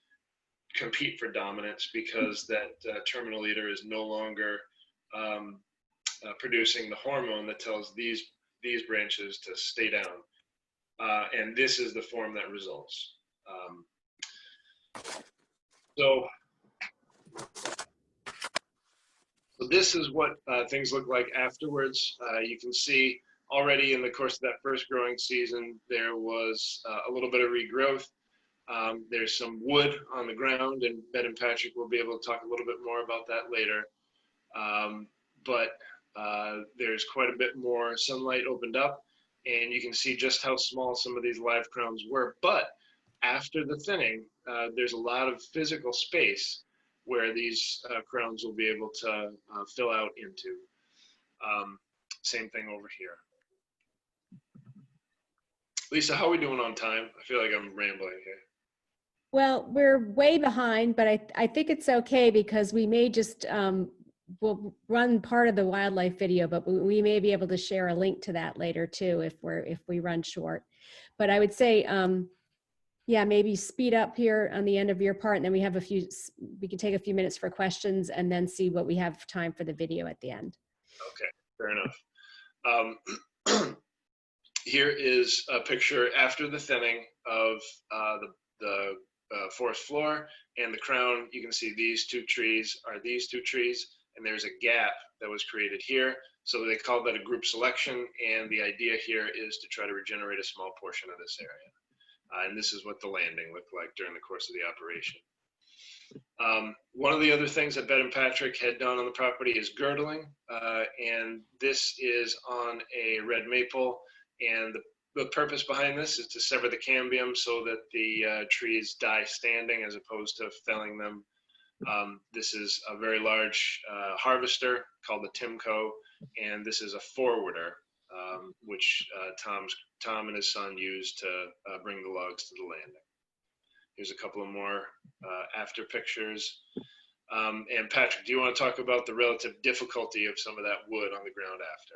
compete for dominance because that terminal leader is no longer producing the hormone that tells these branches to stay down. And this is the form that results. So this is what things look like afterwards. You can see already in the course of that first growing season, there was a little bit of regrowth. There's some wood on the ground, and Ben and Patrick will be able to talk a little bit more about that later. But there's quite a bit more sunlight opened up, and you can see just how small some of these live crowns were. But after the thinning, there's a lot of physical space where these crowns will be able to fill out into. Same thing over here. Lisa, how are we doing on time? I feel like I'm rambling here. Well, we're way behind, but I think it's okay because we may just, we'll run part of the wildlife video, but we may be able to share a link to that later too if we run short. But I would say, yeah, maybe speed up here on the end of your part, and then we can take a few minutes for questions and then see what we have time for the video at the end. Okay, fair enough. Here is a picture after the thinning of the forest floor and the crown. You can see these two trees are these two trees, and there's a gap that was created here. So they call that a group selection, and the idea here is to try to regenerate a small portion of this area. And this is what the landing looked like during the course of the operation. One of the other things that Bet and Patrick had done on the property is girdling, and this is on a red maple, and the purpose behind this is to sever the cambium so that the trees die standing as opposed to felling them. This is a very large harvester called the Timco, and this is a forwarder, which Tom and his son used to bring the logs to the landing. Here's a couple of more after pictures. And Patrick, do you want to talk about the relative difficulty of some of that wood on the ground after?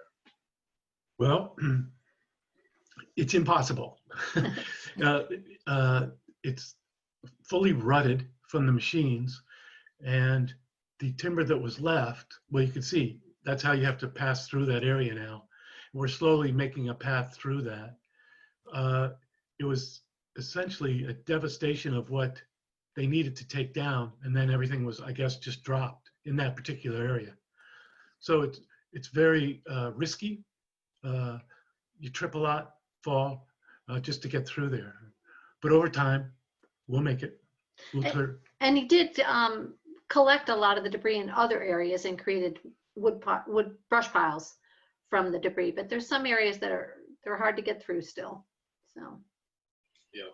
Well, it's impossible. It's fully rutted from the machines, and the timber that was left, well, you can see that's how you have to pass through that area now. We're slowly making a path through that. It was essentially a devastation of what they needed to take down, and then everything was, I guess, just dropped in that particular area. So it's very risky. You trip a lot, fall, just to get through there. But over time, we'll make it. We'll clear. And he did collect a lot of the debris in other areas and created wood brush piles from the debris. But there's some areas that they're hard to get through still. So. Yeah,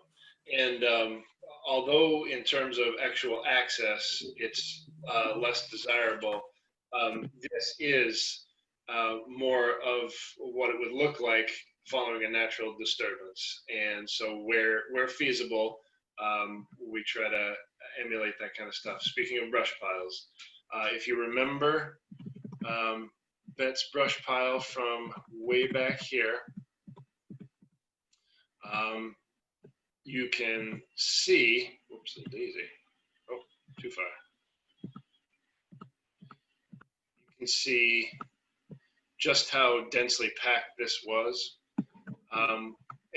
and although in terms of actual access, it's less desirable, this is more of what it would look like following a natural disturbance. And so where feasible, we try to emulate that kind of stuff. Speaking of brush piles, if you remember Bet's brush pile from way back here, you can see, whoops, daisy, oh, too far. You can see just how densely packed this was.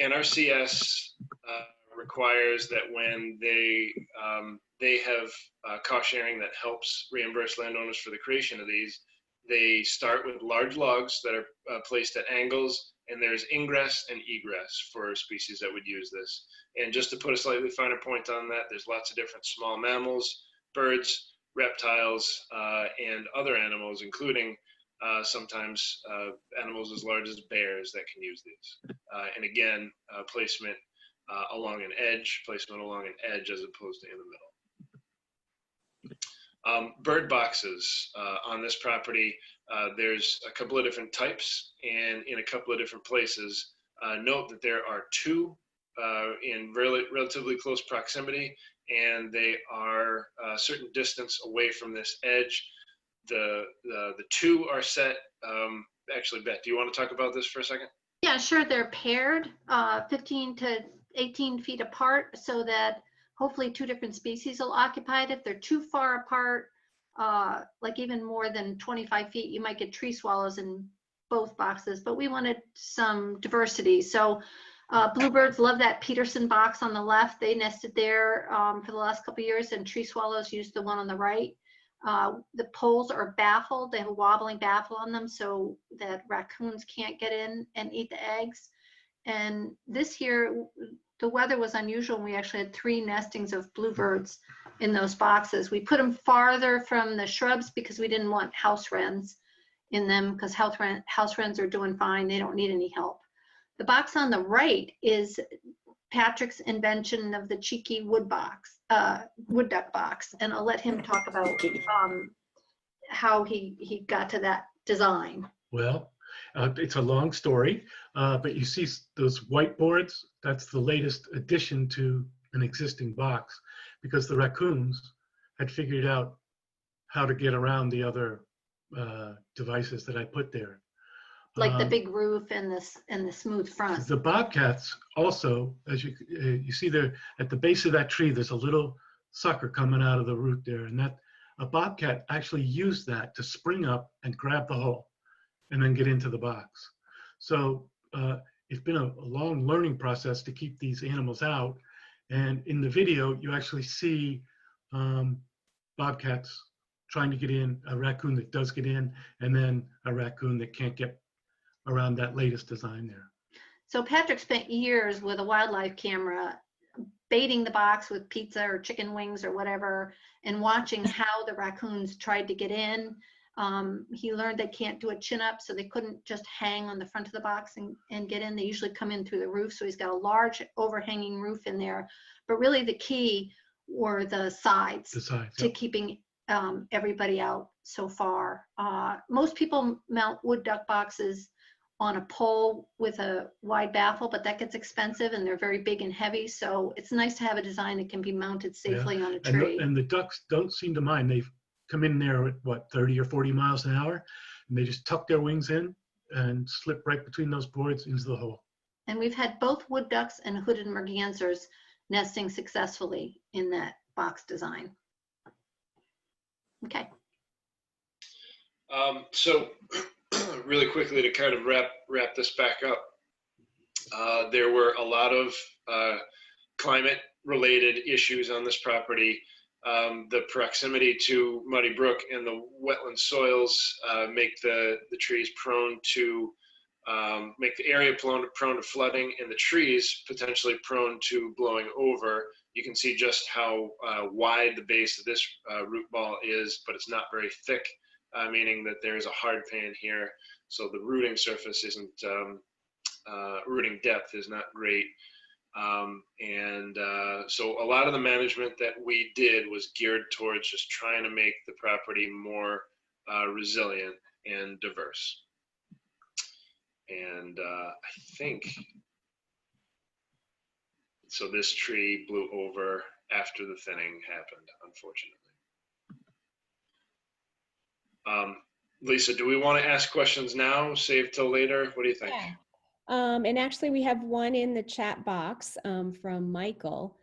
NRCS requires that when they have cost sharing that helps reimburse landowners for the creation of these, they start with large logs that are placed at angles, and there's ingress and egress for species that would use this. And just to put a slightly finer point on that, there's lots of different small mammals, birds, reptiles, and other animals, including sometimes animals as large as bears that can use these. And again, placement along an edge, as opposed to in the middle. Bird boxes on this property, there's a couple of different types and in a couple of different places. Note that there are two in relatively close proximity, and they are a certain distance away from this edge. The two are set, actually, Beth, do you want to talk about this for a second? Yeah, sure. They're paired 15 to 18 feet apart so that hopefully two different species will occupy it. If they're too far apart, like even more than 25 feet, you might get tree swallows in both boxes, but we wanted some diversity. So bluebirds love that Peterson box on the left. They nested there for the last couple of years, and tree swallows used the one on the right. The poles are baffled. They have a wobbling baffle on them so that raccoons can't get in and eat the eggs. And this year, the weather was unusual, and we actually had 3 nestings of bluebirds in those boxes. We put them farther from the shrubs because we didn't want house wrens in them, because house wrens are doing fine. They don't need any help. The box on the right is Patrick's invention of the cheeky wood duck box, and I'll let him talk about how he got to that design. Well, it's a long story, but you see those whiteboards, that's the latest addition to an existing box, because the raccoons had figured out how to get around the other devices that I put there. Like the big roof and the smooth front. The bobcats also, as you see there at the base of that tree, there's a little sucker coming out of the root there, and that a bobcat actually used that to spring up and grab the hole and then get into the box. So it's been a long learning process to keep these animals out. And in the video, you actually see bobcats trying to get in, a raccoon that does get in, and then a raccoon that can't get around that latest design there. So Patrick spent years with a wildlife camera baiting the box with pizza or chicken wings or whatever, and watching how the raccoons tried to get in. He learned they can't do a chin up, so they couldn't just hang on the front of the box and get in. They usually come in through the roof, so he's got a large overhanging roof in there. But really the key were the sides to keeping everybody out so far. Most people mount wood duck boxes on a pole with a wide baffle, but that gets expensive, and they're very big and heavy. So it's nice to have a design that can be mounted safely on a tree. And the ducks don't seem to mind. They've come in there at what, 30 or 40 miles an hour, and they just tuck their wings in and slip right between those boards into the hole. And we've had both wood ducks and hooded mergansers nesting successfully in that box design. Okay. So really quickly to kind of wrap this back up, there were a lot of climate related issues on this property. The proximity to Muddy Brook and the wetland soils make the trees prone to, make the area prone to flooding, and the trees potentially prone to blowing over. You can see just how wide the base of this root ball is, but it's not very thick, meaning that there's a hard pan here. So the rooting surface isn't, rooting depth is not great. So a lot of the management that we did was geared towards just trying to make the property more resilient and diverse. And I think, so this tree blew over after the thinning happened, unfortunately. Lisa, do we want to ask questions now, save till later? What do you think? Yeah. And actually we have one in the chat box from Michael.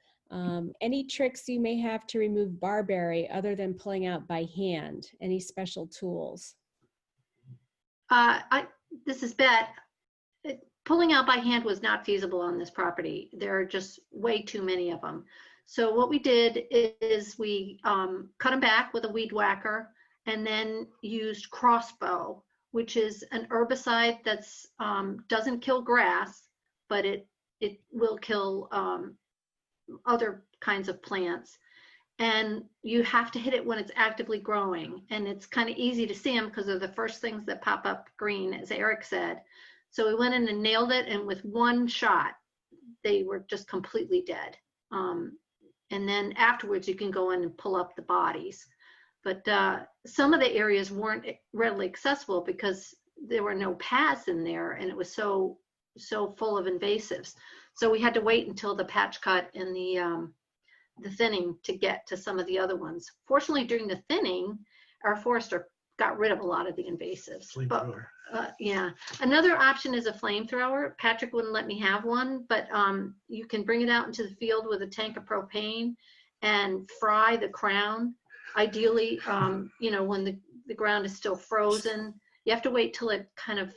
Any tricks you may have to remove barberry other than pulling out by hand? Any special tools? This is Bet. Pulling out by hand was not feasible on this property. There are just way too many of them. So what we did is we cut them back with a weed whacker and then used Crossbow, which is an herbicide that's doesn't kill grass, but it will kill other kinds of plants. And you have to hit it when it's actively growing. And it's kind of easy to see them because they're the first things that pop up green, as Eric said. So we went in and nailed it, and with one shot, they were just completely dead. And then afterwards, you can go in and pull up the bodies. But some of the areas weren't readily accessible because there were no paths in there, and it was so full of invasives. So we had to wait until the patch cut and the thinning to get to some of the other ones. Fortunately, during the thinning, our forester got rid of a lot of the invasives. Flamethrower. Yeah, another option is a flamethrower. Patrick wouldn't let me have one, but you can bring it out into the field with a tank of propane and fry the crown. Ideally, you know, when the ground is still frozen, you have to wait till it kind of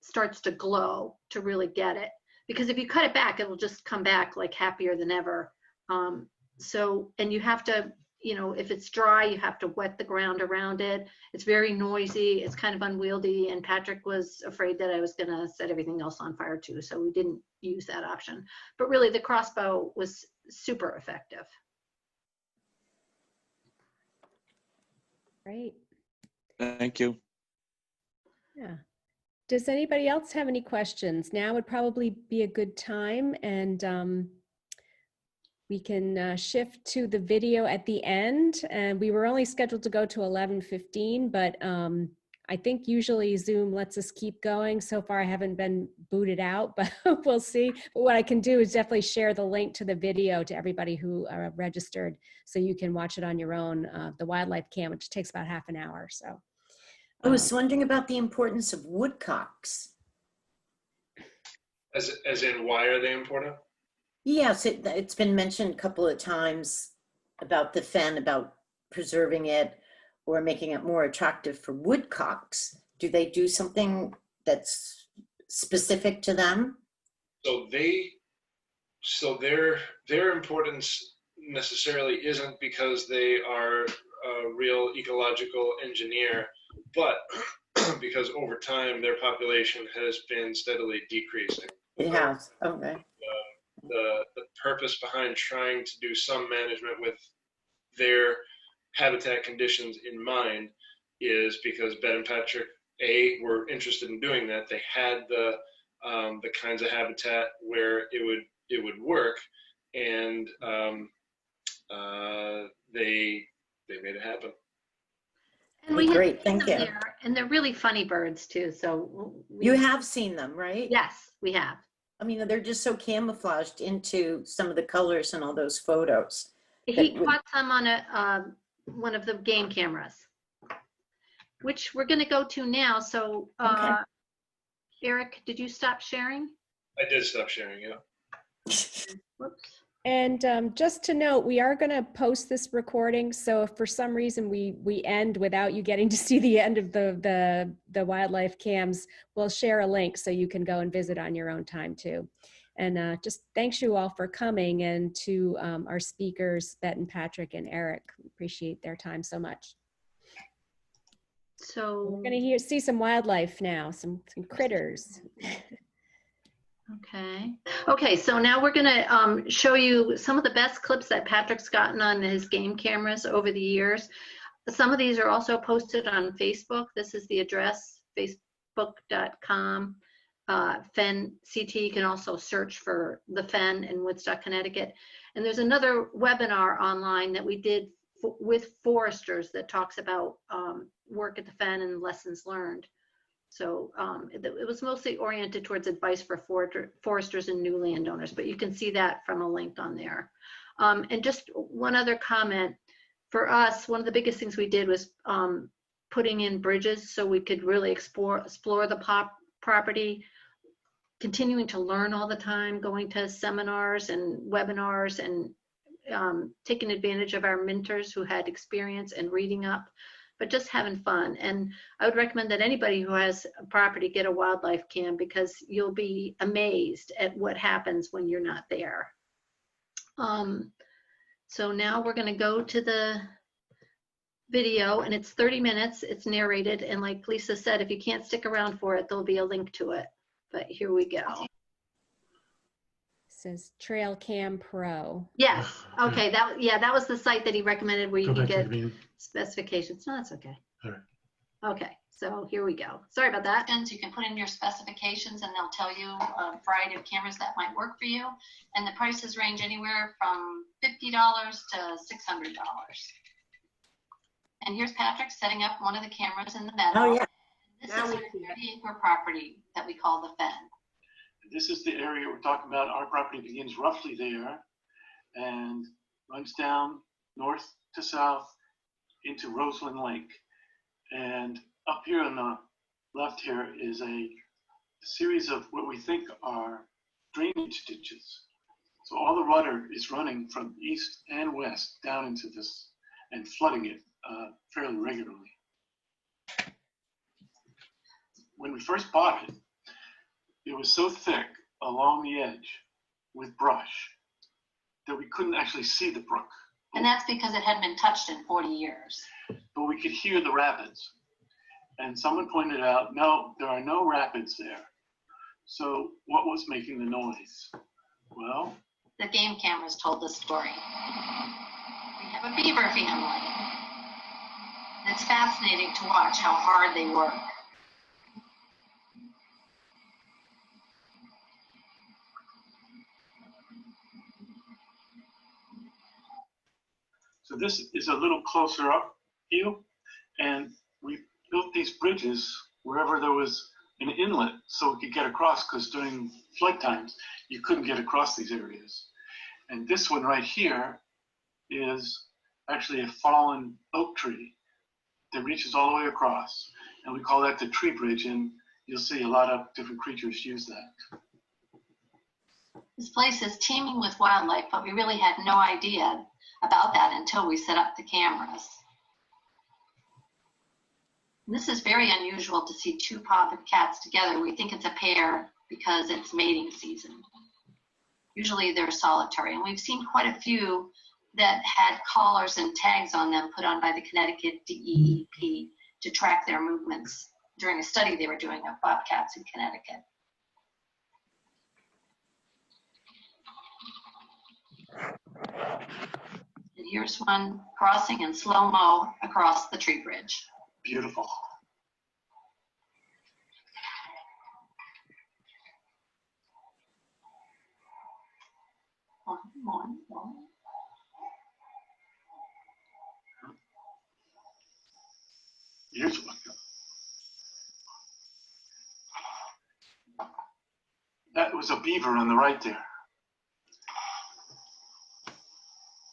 starts to glow to really get it. Because if you cut it back, it'll just come back like happier than ever. And you have to, you know, if it's dry, you have to wet the ground around it. It's very noisy. It's kind of unwieldy. And Patrick was afraid that I was going to set everything else on fire too. So we didn't use that option. But really, the Crossbow was super effective. Great. Thank you. Yeah. Does anybody else have any questions? Now would probably be a good time, and we can shift to the video at the end. And we were only scheduled to go to 11:15, but I think usually Zoom lets us keep going. So far, I haven't been booted out, but we'll see. But what I can do is definitely share the link to the video to everybody who are registered, so you can watch it on your own, the wildlife cam, which takes about half an hour. So I was wondering about the importance of woodcocks. As in, why are they important? Yes, it's been mentioned a couple of times about the fen, about preserving it or making it more attractive for woodcocks. Do they do something that's specific to them? So their importance necessarily isn't because they are a real ecological engineer, but because over time their population has been steadily decreasing. It has, okay. The purpose behind trying to do some management with their habitat conditions in mind is because Bet and Patrick were interested in doing that. They had the kinds of habitat where it would work, and they made it happen. And we Great, had thank them you. there, and they're really funny birds too. So You have seen them, right? Yes, we have. I mean, they're just so camouflaged into some of the colors and all those photos. He caught some on one of the game cameras, which we're going to go to now. So, Okay. Eric, did you stop sharing? I did stop sharing, yeah. Whoops. And just to note, we are going to post this recording. So if for some reason we end without you getting to see the end of the wildlife cams, we'll share a link so you can go and visit on your own time too. And just thanks you all for coming, and to our speakers, Bet and Patrick and Eric. Appreciate their time so much. So We're going to see some wildlife now, some critters. Okay, so now we're going to show you some of the best clips that Patrick's gotten on his game cameras over the years. Some of these are also posted on Facebook. This is the address, facebook.com Fen CT. You can also search for the Fen in Woodstock, Connecticut. And there's another webinar online that we did with foresters that talks about work at the Fen and lessons learned. So it was mostly oriented towards advice for foresters and new landowners, but you can see that from a link on there. And just one other comment. For us, one of the biggest things we did was putting in bridges so we could really explore the property, continuing to learn all the time, going to seminars and webinars, and taking advantage of our mentors who had experience and reading up, but just having fun. And I would recommend that anybody who has a property get a wildlife cam, because you'll be amazed at what happens when you're not there. So now we're going to go to the video, and it's 30 minutes. It's narrated, and like Lisa said, if you can't stick around for it, there'll be a link to it. But here we go. It says Trail Cam Pro. Yes. Okay. That was the site that he recommended where you Go can back to get the meeting. specifications. No, that's okay. All right. Okay. So here we go. Sorry about that. You can put in your specifications, and they'll tell you a variety of cameras that might work for you. And the prices range anywhere from $50 to $600. And here's Patrick setting up one of the cameras in the meadow. Oh, yeah. This Now is we our see it. 30-acre property that we call the Fen. This is the area we're talking about. Our property begins roughly there and runs down north to south into Roseland Lake. And up here on the left here is a series of what we think are drainage ditches. So all the water is running from east and west down into this and flooding it fairly regularly. When we first bought it, it was so thick along the edge with brush that we couldn't actually see the brook. And that's because it hadn't been touched in 40 years. But we could hear the rapids. And someone pointed out, no, there are no rapids there. So what was making the noise? Well, The game cameras told the story. We have a beaver family. It's fascinating to watch how hard they work. so this is a little closer up view, and we built these bridges wherever there was an inlet so we could get across, because during flood times, you couldn't get across these areas. And this one right here is actually a fallen oak tree that reaches all the way across. And we call that the tree bridge, and you'll see a lot of different creatures use that. This place is teeming with wildlife, but we really had no idea about that until we set up the cameras. And this is very unusual to see two potted cats together. We think it's a pair because it's mating season. Usually they're solitary, and we've seen quite a few that had collars and tags on them put on by the Connecticut DEEP to track their movements during a study they were doing of bobcats in Connecticut. And here's one crossing in slow-mo across the tree bridge. Beautiful. One. Here's one. That was a beaver on the right there.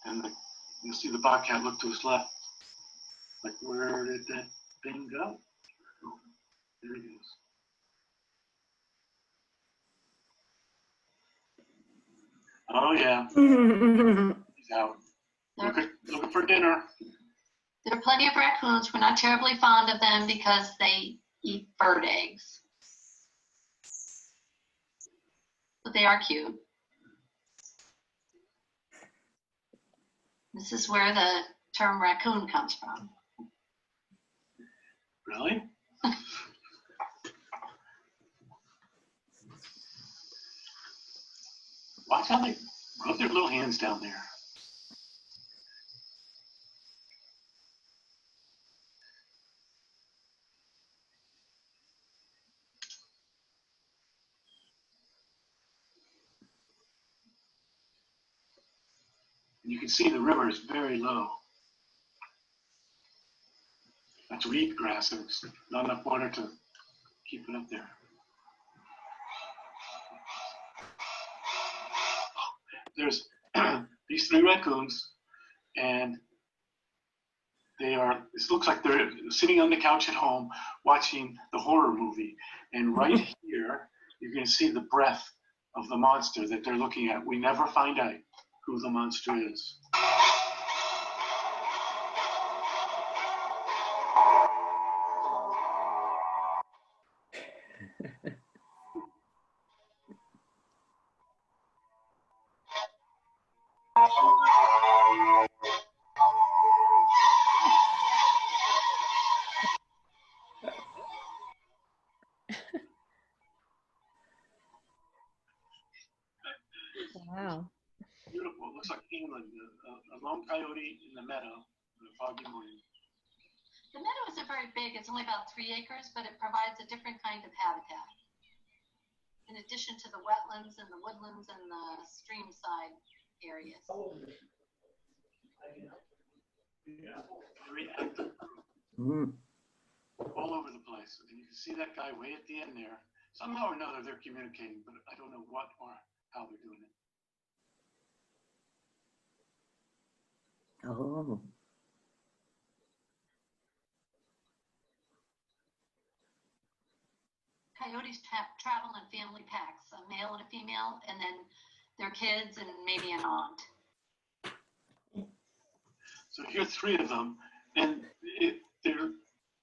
And you'll see the bobcat look to his left. Like, where did that thing go? Oh, there he is. Oh, yeah, he's out. Looking for dinner. There are plenty of raccoons. We're not terribly fond of them because they eat bird eggs. But they are cute. This is where the term raccoon comes from. Really? Why can't they rub their little hands down there? You can see the river is very low. That's reed grass. There's not enough water to keep it up there. There's these 3 raccoons, and it looks like they're sitting on the couch at home watching the horror movie. And right here, you're going to see the breath of the monster that they're looking at. We never find out who the monster is. Wow. Beautiful. It looks like England, a lone coyote in the meadow on a foggy morning. The meadow isn't very big. It's only about 3 acres, but it provides a different kind of habitat. In addition to the wetlands and the woodlands and the stream side areas. Yeah, very active. All over the place. And you can see that guy way at the end there. Somehow or another they're communicating, but I don't know what or how they're doing it. Oh. Coyotes travel in family packs, a male and a female, and then their kids and maybe an aunt. So here are 3 of them, and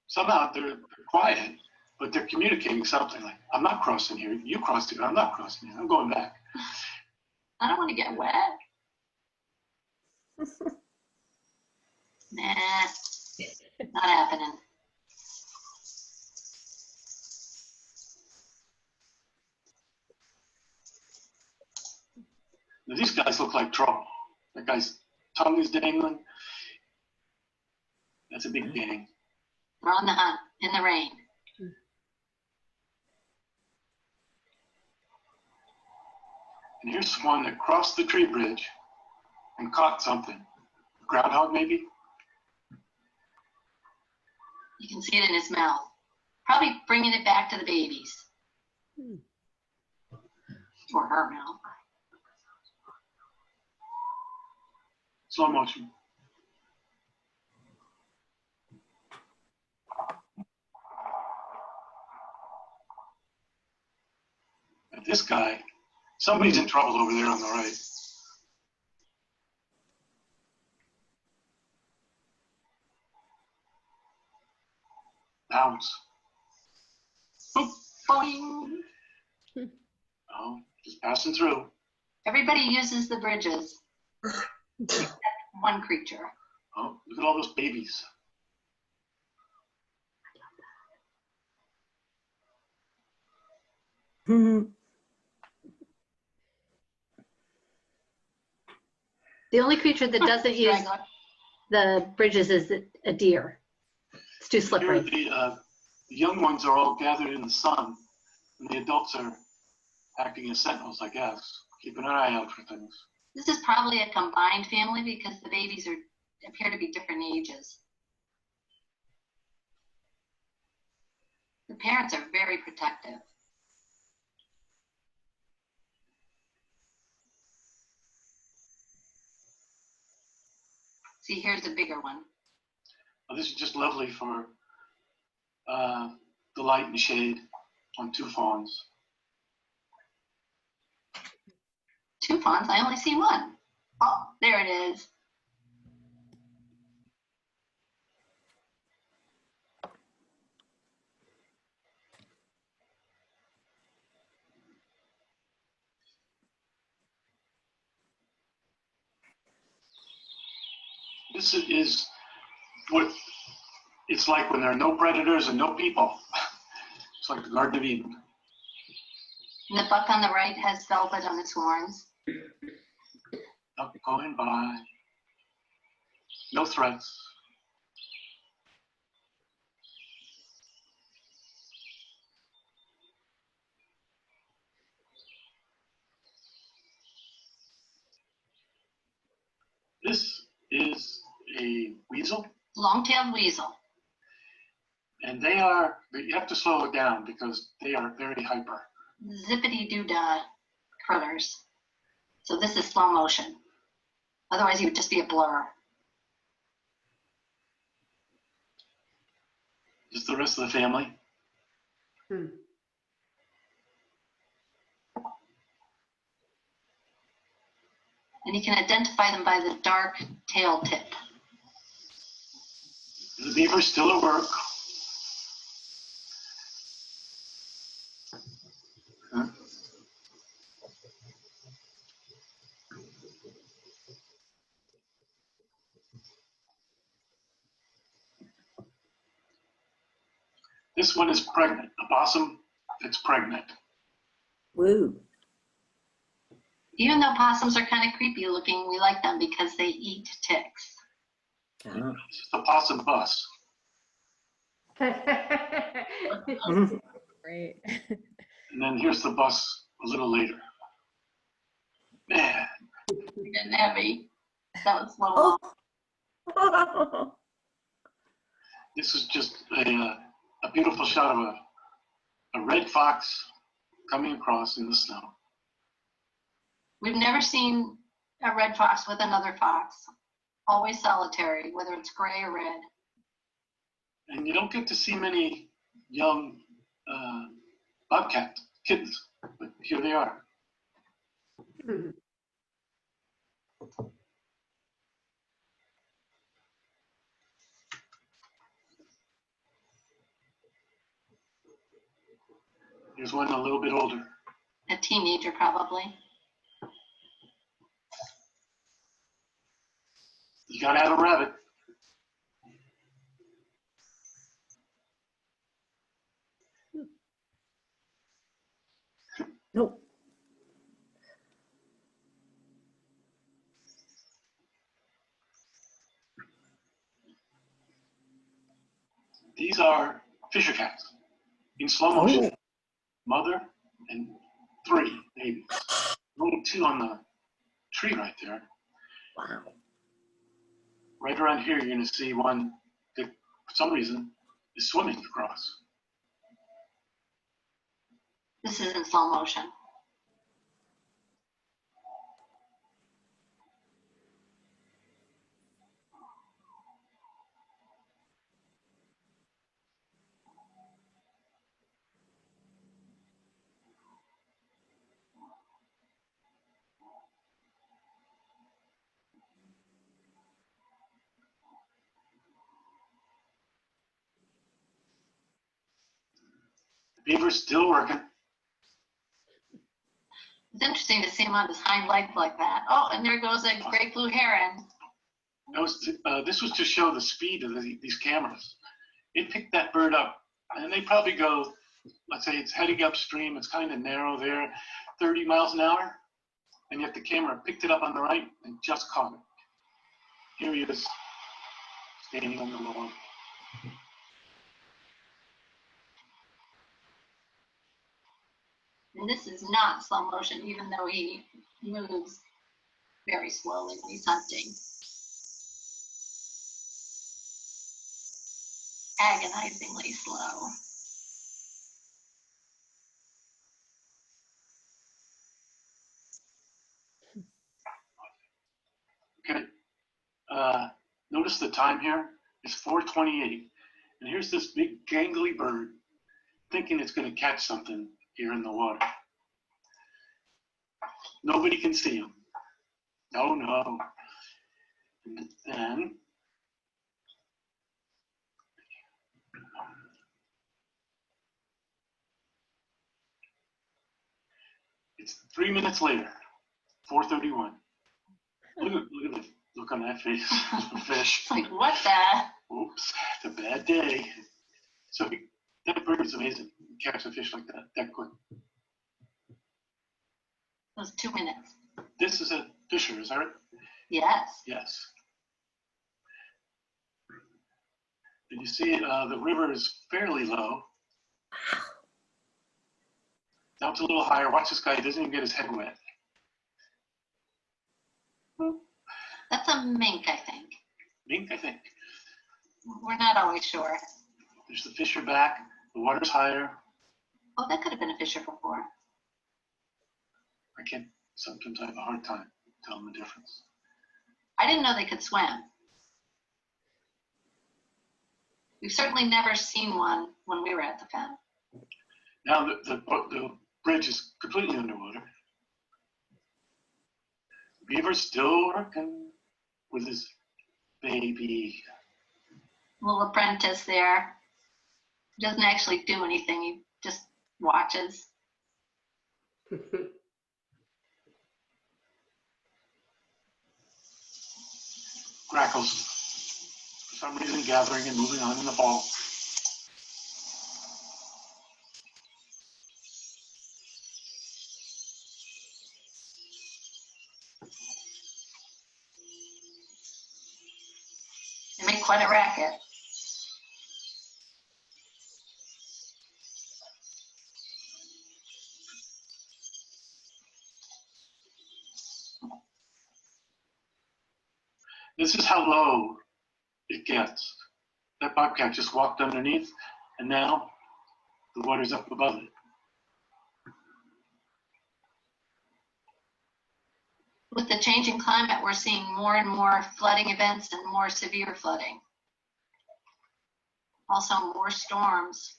somehow they're quiet, but they're communicating something like, I'm not crossing here, you crossed here, I'm not crossing here, I'm going back. I don't want to get wet. Nah, not happening. Now, these guys look like trouble. That guy's tongue is dangling. That's a big gang. We're on the hunt in the rain. And here's one that crossed the tree bridge and caught something. Groundhog, maybe? You can see it in his mouth. Probably bringing it back to the babies. Or her mouth. Slow motion. And this guy, somebody's in trouble over there on the right. Bounce. Boop, boing. Oh, just passing through. Everybody uses the bridges. Except one creature. Oh, look at all those babies. The only creature that doesn't use the bridges is a deer. It's too slippery. Here the young ones are all gathered in the sun, and the adults are acting as sentinels, I guess, keeping an eye out for things. This is probably a combined family because the babies appear to be different ages. The parents are very protective. See, here's a bigger one. Well, this is just lovely for the light and shade on 2 fawns. 2 fawns, I only see one. Oh, there it is. This is what it's like when there are no predators and no people. It's like the Garden of Eden. And the buck on the right has velvet on its horns. Duck going by. No threats. weasel. Long-tailed weasel. And you have to slow it down because they are very hyper. Zippity-doo-dah critters. So this is slow motion. Otherwise, you would just be a blur. Just the rest of the family. And you can identify them by the dark tail tip. The beaver's still at work. Huh? This one is pregnant, a possum that's pregnant. Woo. Even though possums are kind of creepy looking, we like them because they eat ticks. Ah. It's just a possum bus. Great. And then here's the bus a little later. Man, Getting heavy. That was slow. Oh. this is just a beautiful shot of a red fox coming across in the snow. We've never seen a red fox with another fox. Always solitary, whether it's gray or red. And you don't get to see many young bobcat kittens, but here they are. Here's one a little bit older. A teenager, probably. You gotta have a rabbit. Nope. These are fisher cats in slow motion. Mother and 3 babies. Only 2 on the tree right there. Wow. Right around here, you're going to see one that, for some reason, is swimming across. This is in slow motion. The beaver's still working. It's interesting to see him on his hind legs like that. Oh, and there goes a great blue heron. This was to show the speed of these cameras. It picked that bird up, and they probably go, let's say it's heading upstream, it's kind of narrow there, 30 miles an hour, and yet the camera picked it up on the right and just caught it. Here he is, standing on the lawn. And this is not slow motion, even though he moves very slowly when he's hunting. Agonizingly slow. Okay. Notice the time here is 4:28. And here's this big gangly bird thinking it's going to catch something here in the water. Nobody can see him. Oh no. And then it's 3 minutes later, 4:31. Look at the look on that face. Fish. It's like, what the? Oops, it's a bad day. So that bird is amazing. Catch a fish like that quick. It was 2 minutes. This is a fisher, is that right? Yes. Yes. And you see the river is fairly low. Now it's a little higher. Watch this guy, he doesn't even get his head wet. That's a mink, I think. Mink, I think. We're not always sure. There's the fissure back, the water's higher. Oh, that could have been a fissure before. I can't, sometimes I have a hard time telling the difference. I didn't know they could swim. We've certainly never seen one when we were at the fen. Now the bridge is completely underwater. Beaver's still working with his baby. Little apprentice there. He doesn't actually do anything, he just watches. Grackles, for some reason, gathering and moving on in the fall. They make quite a racket. This is how low it gets. That bobcat just walked underneath, and now the water's up above it. With the changing climate, we're seeing more and more flooding events and more severe flooding. Also more storms.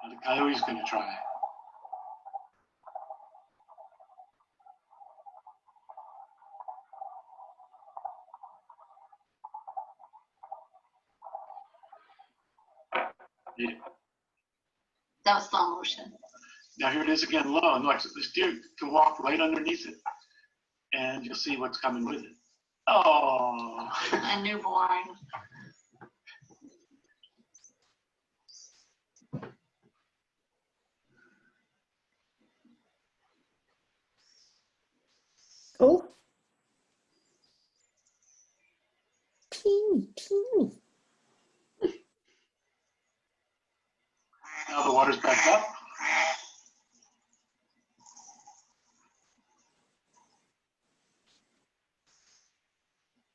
Now the coyote's gonna try. Yeah. That was slow motion. Now here it is again low, and like this deer can walk right underneath it, and you'll see what's coming with it. Oh, A newborn. Oh. Teeny, teeny. now the water's back up.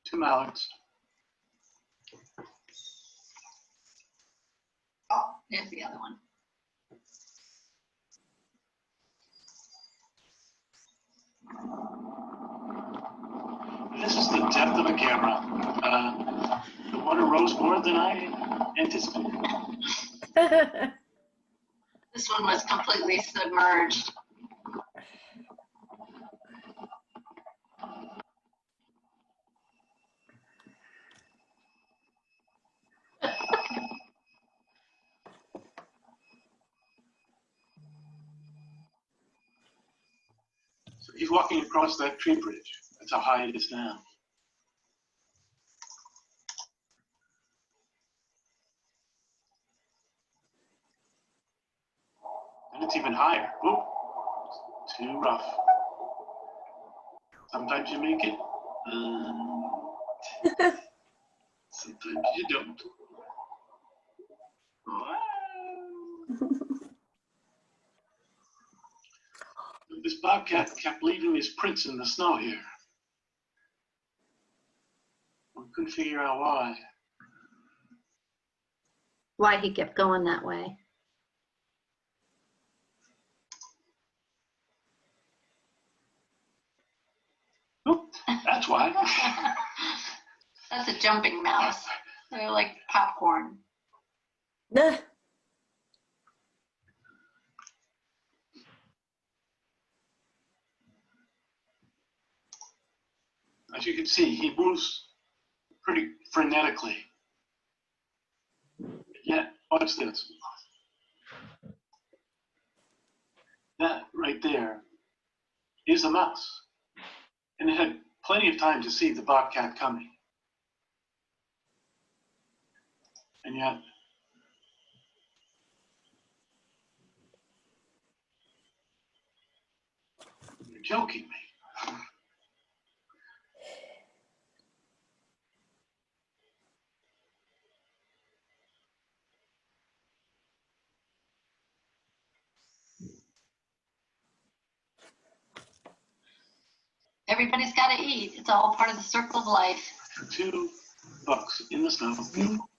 Two mallards. Oh, there's the other one. This is the depth of the camera. The water rose more than I anticipated. This one was completely submerged. So he's walking across that tree bridge. That's how high it is now. And it's even higher. Whoop, too rough. Sometimes you make it. Sometimes you don't. This bobcat kept leaving his prints in the snow here. We couldn't figure out why. Why he kept going that way. Oop, that's why. That's a jumping mouse. They're like popcorn. Nah. As you can see, he moves pretty frenetically. Yeah, watch this. That right there is a mouse. And it had plenty of time to see the bobcat coming. And yet, you're joking me. Everybody's got to eat. It's all part of the circle of life. Two bucks in the snow. Beautiful.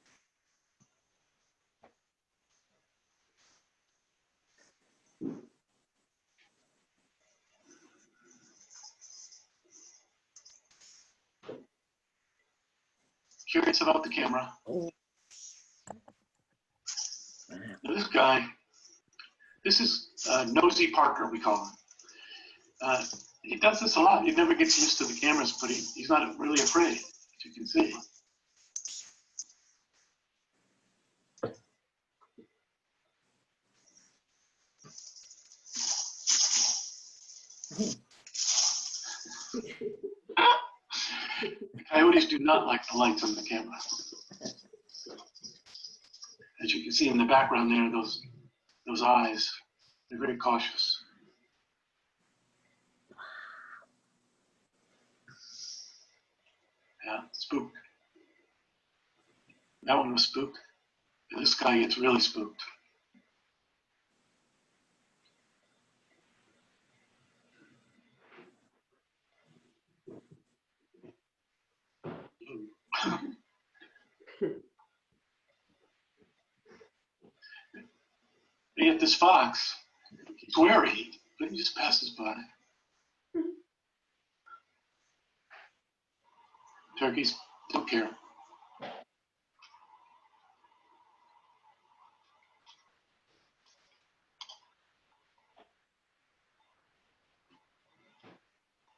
Curious about the camera. This guy, this is Nosy Parker, we call him. He does this a lot. He never gets used to the cameras, but he's not really afraid, as you can see. Coyotes do not like the lights on the camera. As you can see in the background there, those eyes, they're very cautious. Yeah, spooked. That one was spooked. This guy gets really spooked. And yet this fox, he's wary, but he just passes by. Turkeys don't care.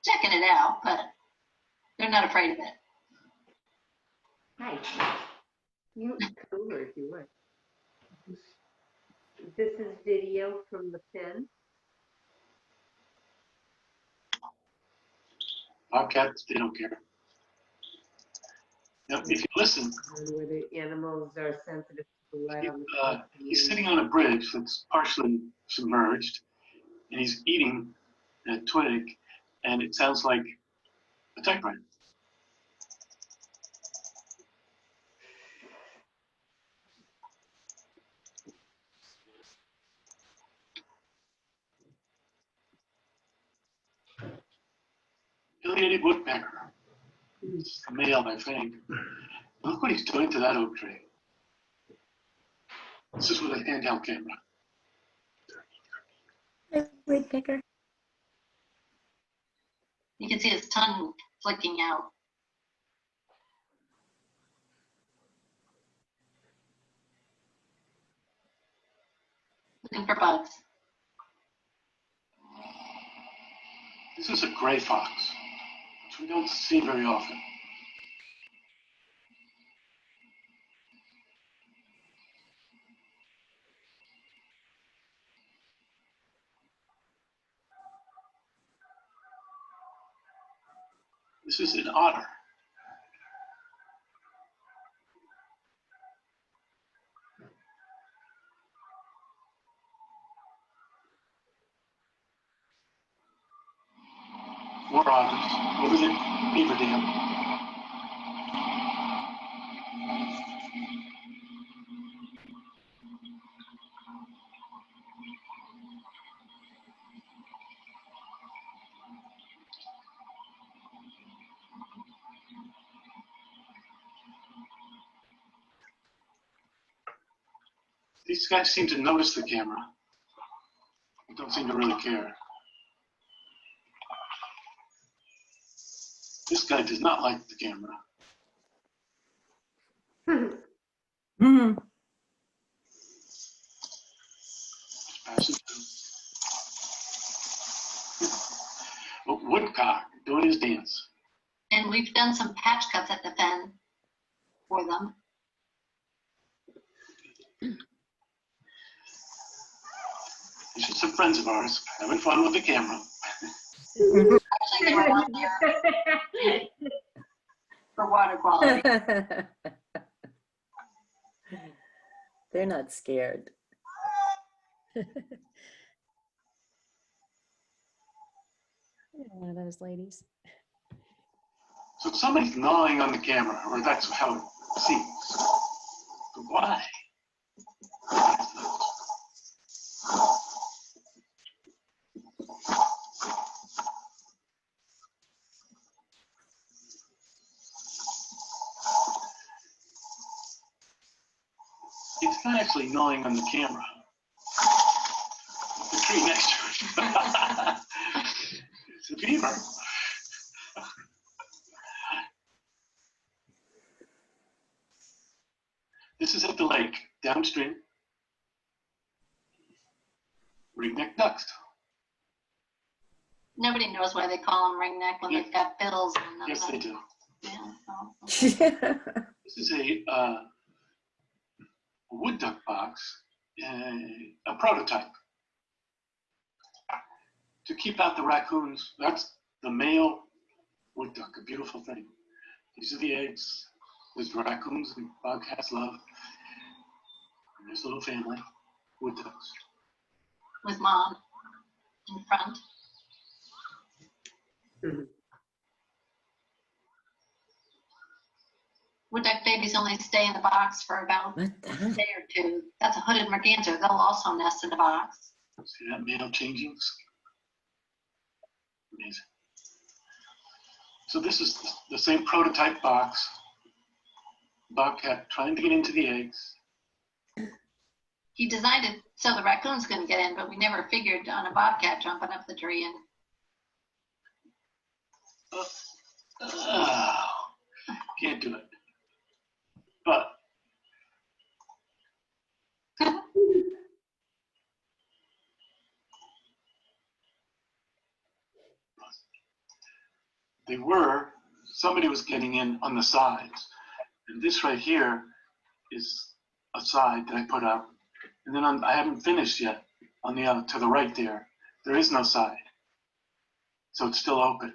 Checking it out, but they're not afraid of it. Hi. You cooler if you would. This is video from the pen. Bobcats, they don't care. Now, if you listen, Where the animals are sensitive to the light on the he's sitting on a bridge that's partially submerged, and he's eating a twig, and it sounds like a typewriter. Pileated woodpecker. It's a male, I think. Look what he's doing to that oak tree. This is with a handheld camera. Woodpecker. You can see his tongue flicking out. Looking for bugs. This is a gray fox, which we don't see very often. This is an otter. More otters over the beaver dam. These guys seem to notice the camera, but don't seem to really care. This guy does not like the camera. Mm-hmm. Just passing through. A woodcock doing his dance. And we've done some patch cuts at the fen for them. These are some friends of ours having fun with the camera. Actually, they were out there for water quality. They're not scared. One of those ladies. So somebody's gnawing on the camera, or that's how it seems. But why? It's not actually gnawing on the camera. The tree next to it. It's a beaver. This is at the lake, downstream. Ringneck ducks. Nobody knows why they call them ringneck when they've got bills on them. Yes, they do. Yeah, so- This is a wood duck box, a prototype. To keep out the raccoons, that's the male wood duck, a beautiful thing. These are the eggs. There's raccoons and bobcats love. And there's a little family, wood ducks. With mom in front. Wood duck babies only stay in the box for about What a the? day or two. That's a hooded merganser. They'll also nest in the box. See that male changing? Amazing. So this is the same prototype box. Bobcat trying to get into the eggs. He designed it so the raccoons couldn't get in, but we never figured on a bobcat jumping up the tree and Can't do it. But somebody was getting in on the sides. And this right here is a side that I put up. And then I haven't finished yet on the other, to the right there. There is no side. So it's still open.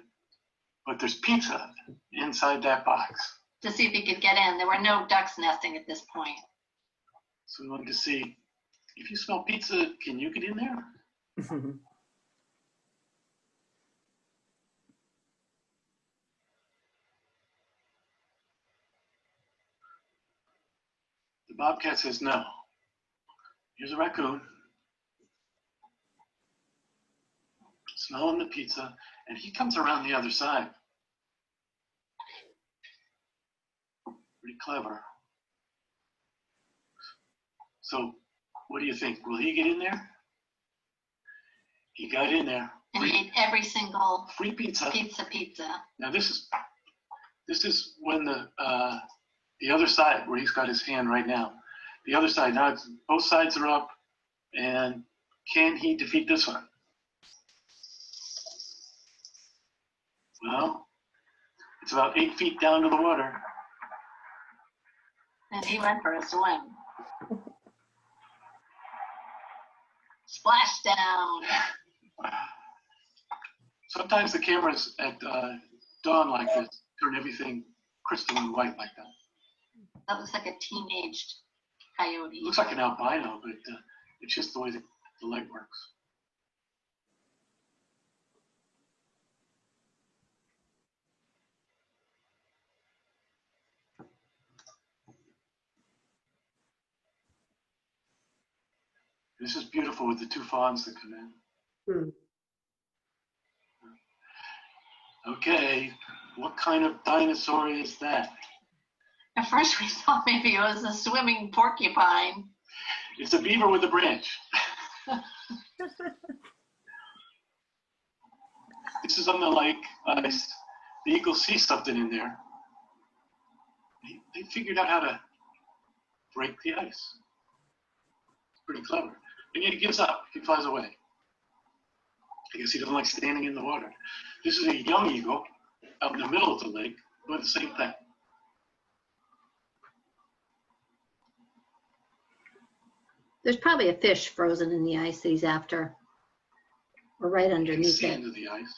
But there's pizza inside that box. to see if he could get in. There were no ducks nesting at this point. So we wanted to see, if you smell pizza, can you get in there? The bobcat says no. Here's a raccoon. Smelling the pizza, and he comes around the other side. Pretty clever. So, what do you think? Will he get in there? He got in there. And he ate every single Free pizza. pizza. Now this is when the other side, where he's got his hand right now. The other side, now it's, both sides are up, and can he defeat this one? Well, it's about 8 feet down to the water. And he went for a swim. Splash down. Sometimes the cameras at dawn like this turn everything crystalline white like that. That looks like a teenaged coyote. It looks like an albino, but it's just the way the light works. This is beautiful with the two fawns that come in. Okay, what kind of dinosaur is that? At first we thought maybe it was a swimming porcupine. It's a beaver with a branch. This is on the lake ice. The eagles see something in there. They figured out how to break the ice. It's pretty clever. And yet he gives up. He flies away. I guess he doesn't like standing in the water. This is a young eagle out in the middle of the lake doing the same thing. There's probably a fish frozen in the ice that he's after, or right You can underneath see it. into the ice.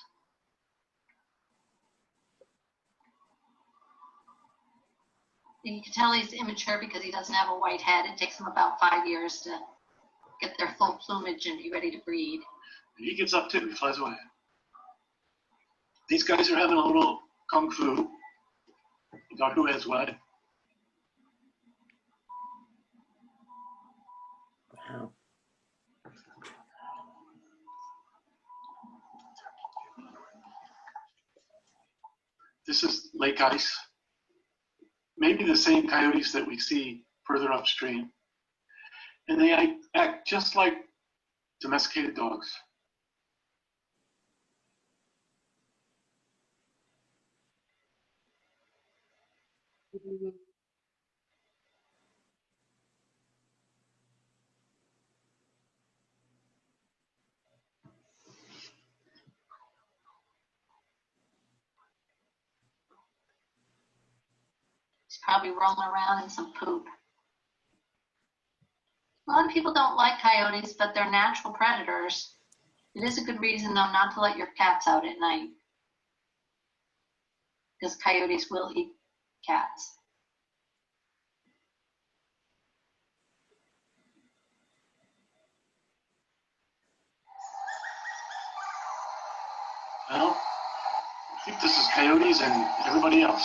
You can tell he's immature because he doesn't have a white head. It takes him about 5 years to get their full plumage and be ready to breed. And he gets up too. He flies away. These guys are having a little kung fu about who has what. Wow. This is lake ice. Maybe the same coyotes that we see further upstream. And they act just like domesticated dogs. He's probably rolling around in some poop. A lot of people don't like coyotes, but they're natural predators. It is a good reason, though, not to let your cats out at night, because coyotes will eat cats. Well, I think this is coyotes and everybody else.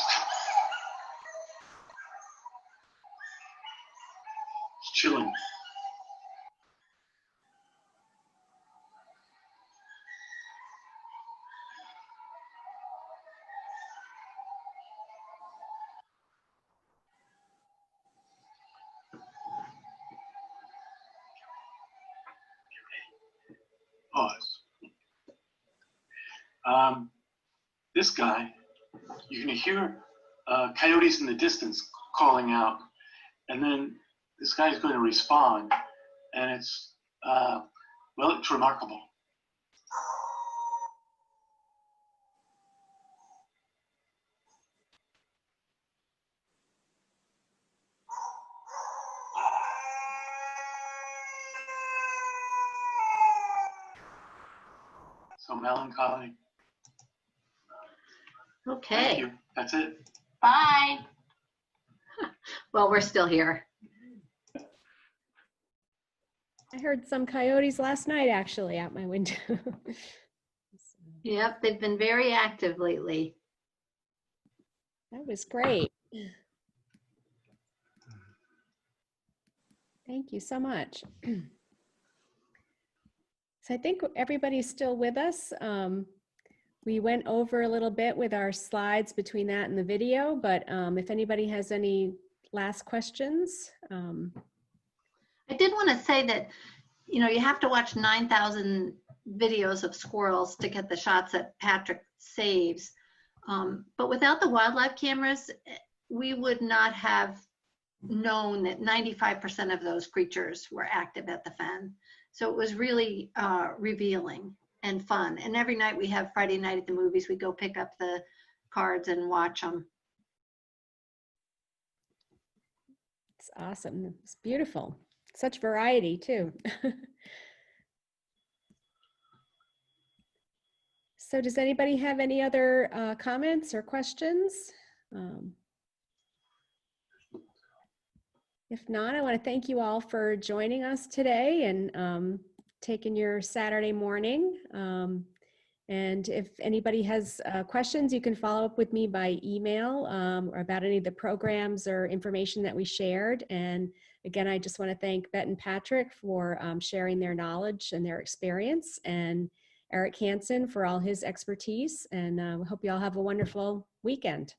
It's chilling. Pause. This guy, you can hear coyotes in the distance calling out, and then this guy is going to respond, and it's, well, it's remarkable. So melancholy. Thank Okay, you. That's it. bye. Well, we're still here. I heard some coyotes last night, actually, out my window. Yep, they've been very active lately. That was great. Thank you so much. So I think everybody's still with us. We went over a little bit with our slides between that and the video, but if anybody has any last questions. I did want to say that, you know, you have to watch 9,000 videos of squirrels to get the shots that Patrick saves. But without the wildlife cameras, we would not have known that 95% of those creatures were active at the fen. So it was really revealing and fun. And every night we have Friday night at the movies, we go pick up the cards and watch them. It's awesome. It's beautiful. Such variety too. So does anybody have any other comments or questions? If not, I want to thank you all for joining us today and taking your Saturday morning. And if anybody has questions, you can follow up with me by email or about any of the programs or information that we shared. And again, I just want to thank Bet and Patrick for sharing their knowledge and their experience, and Eric Hansen for all his expertise. And we hope you all have a wonderful weekend.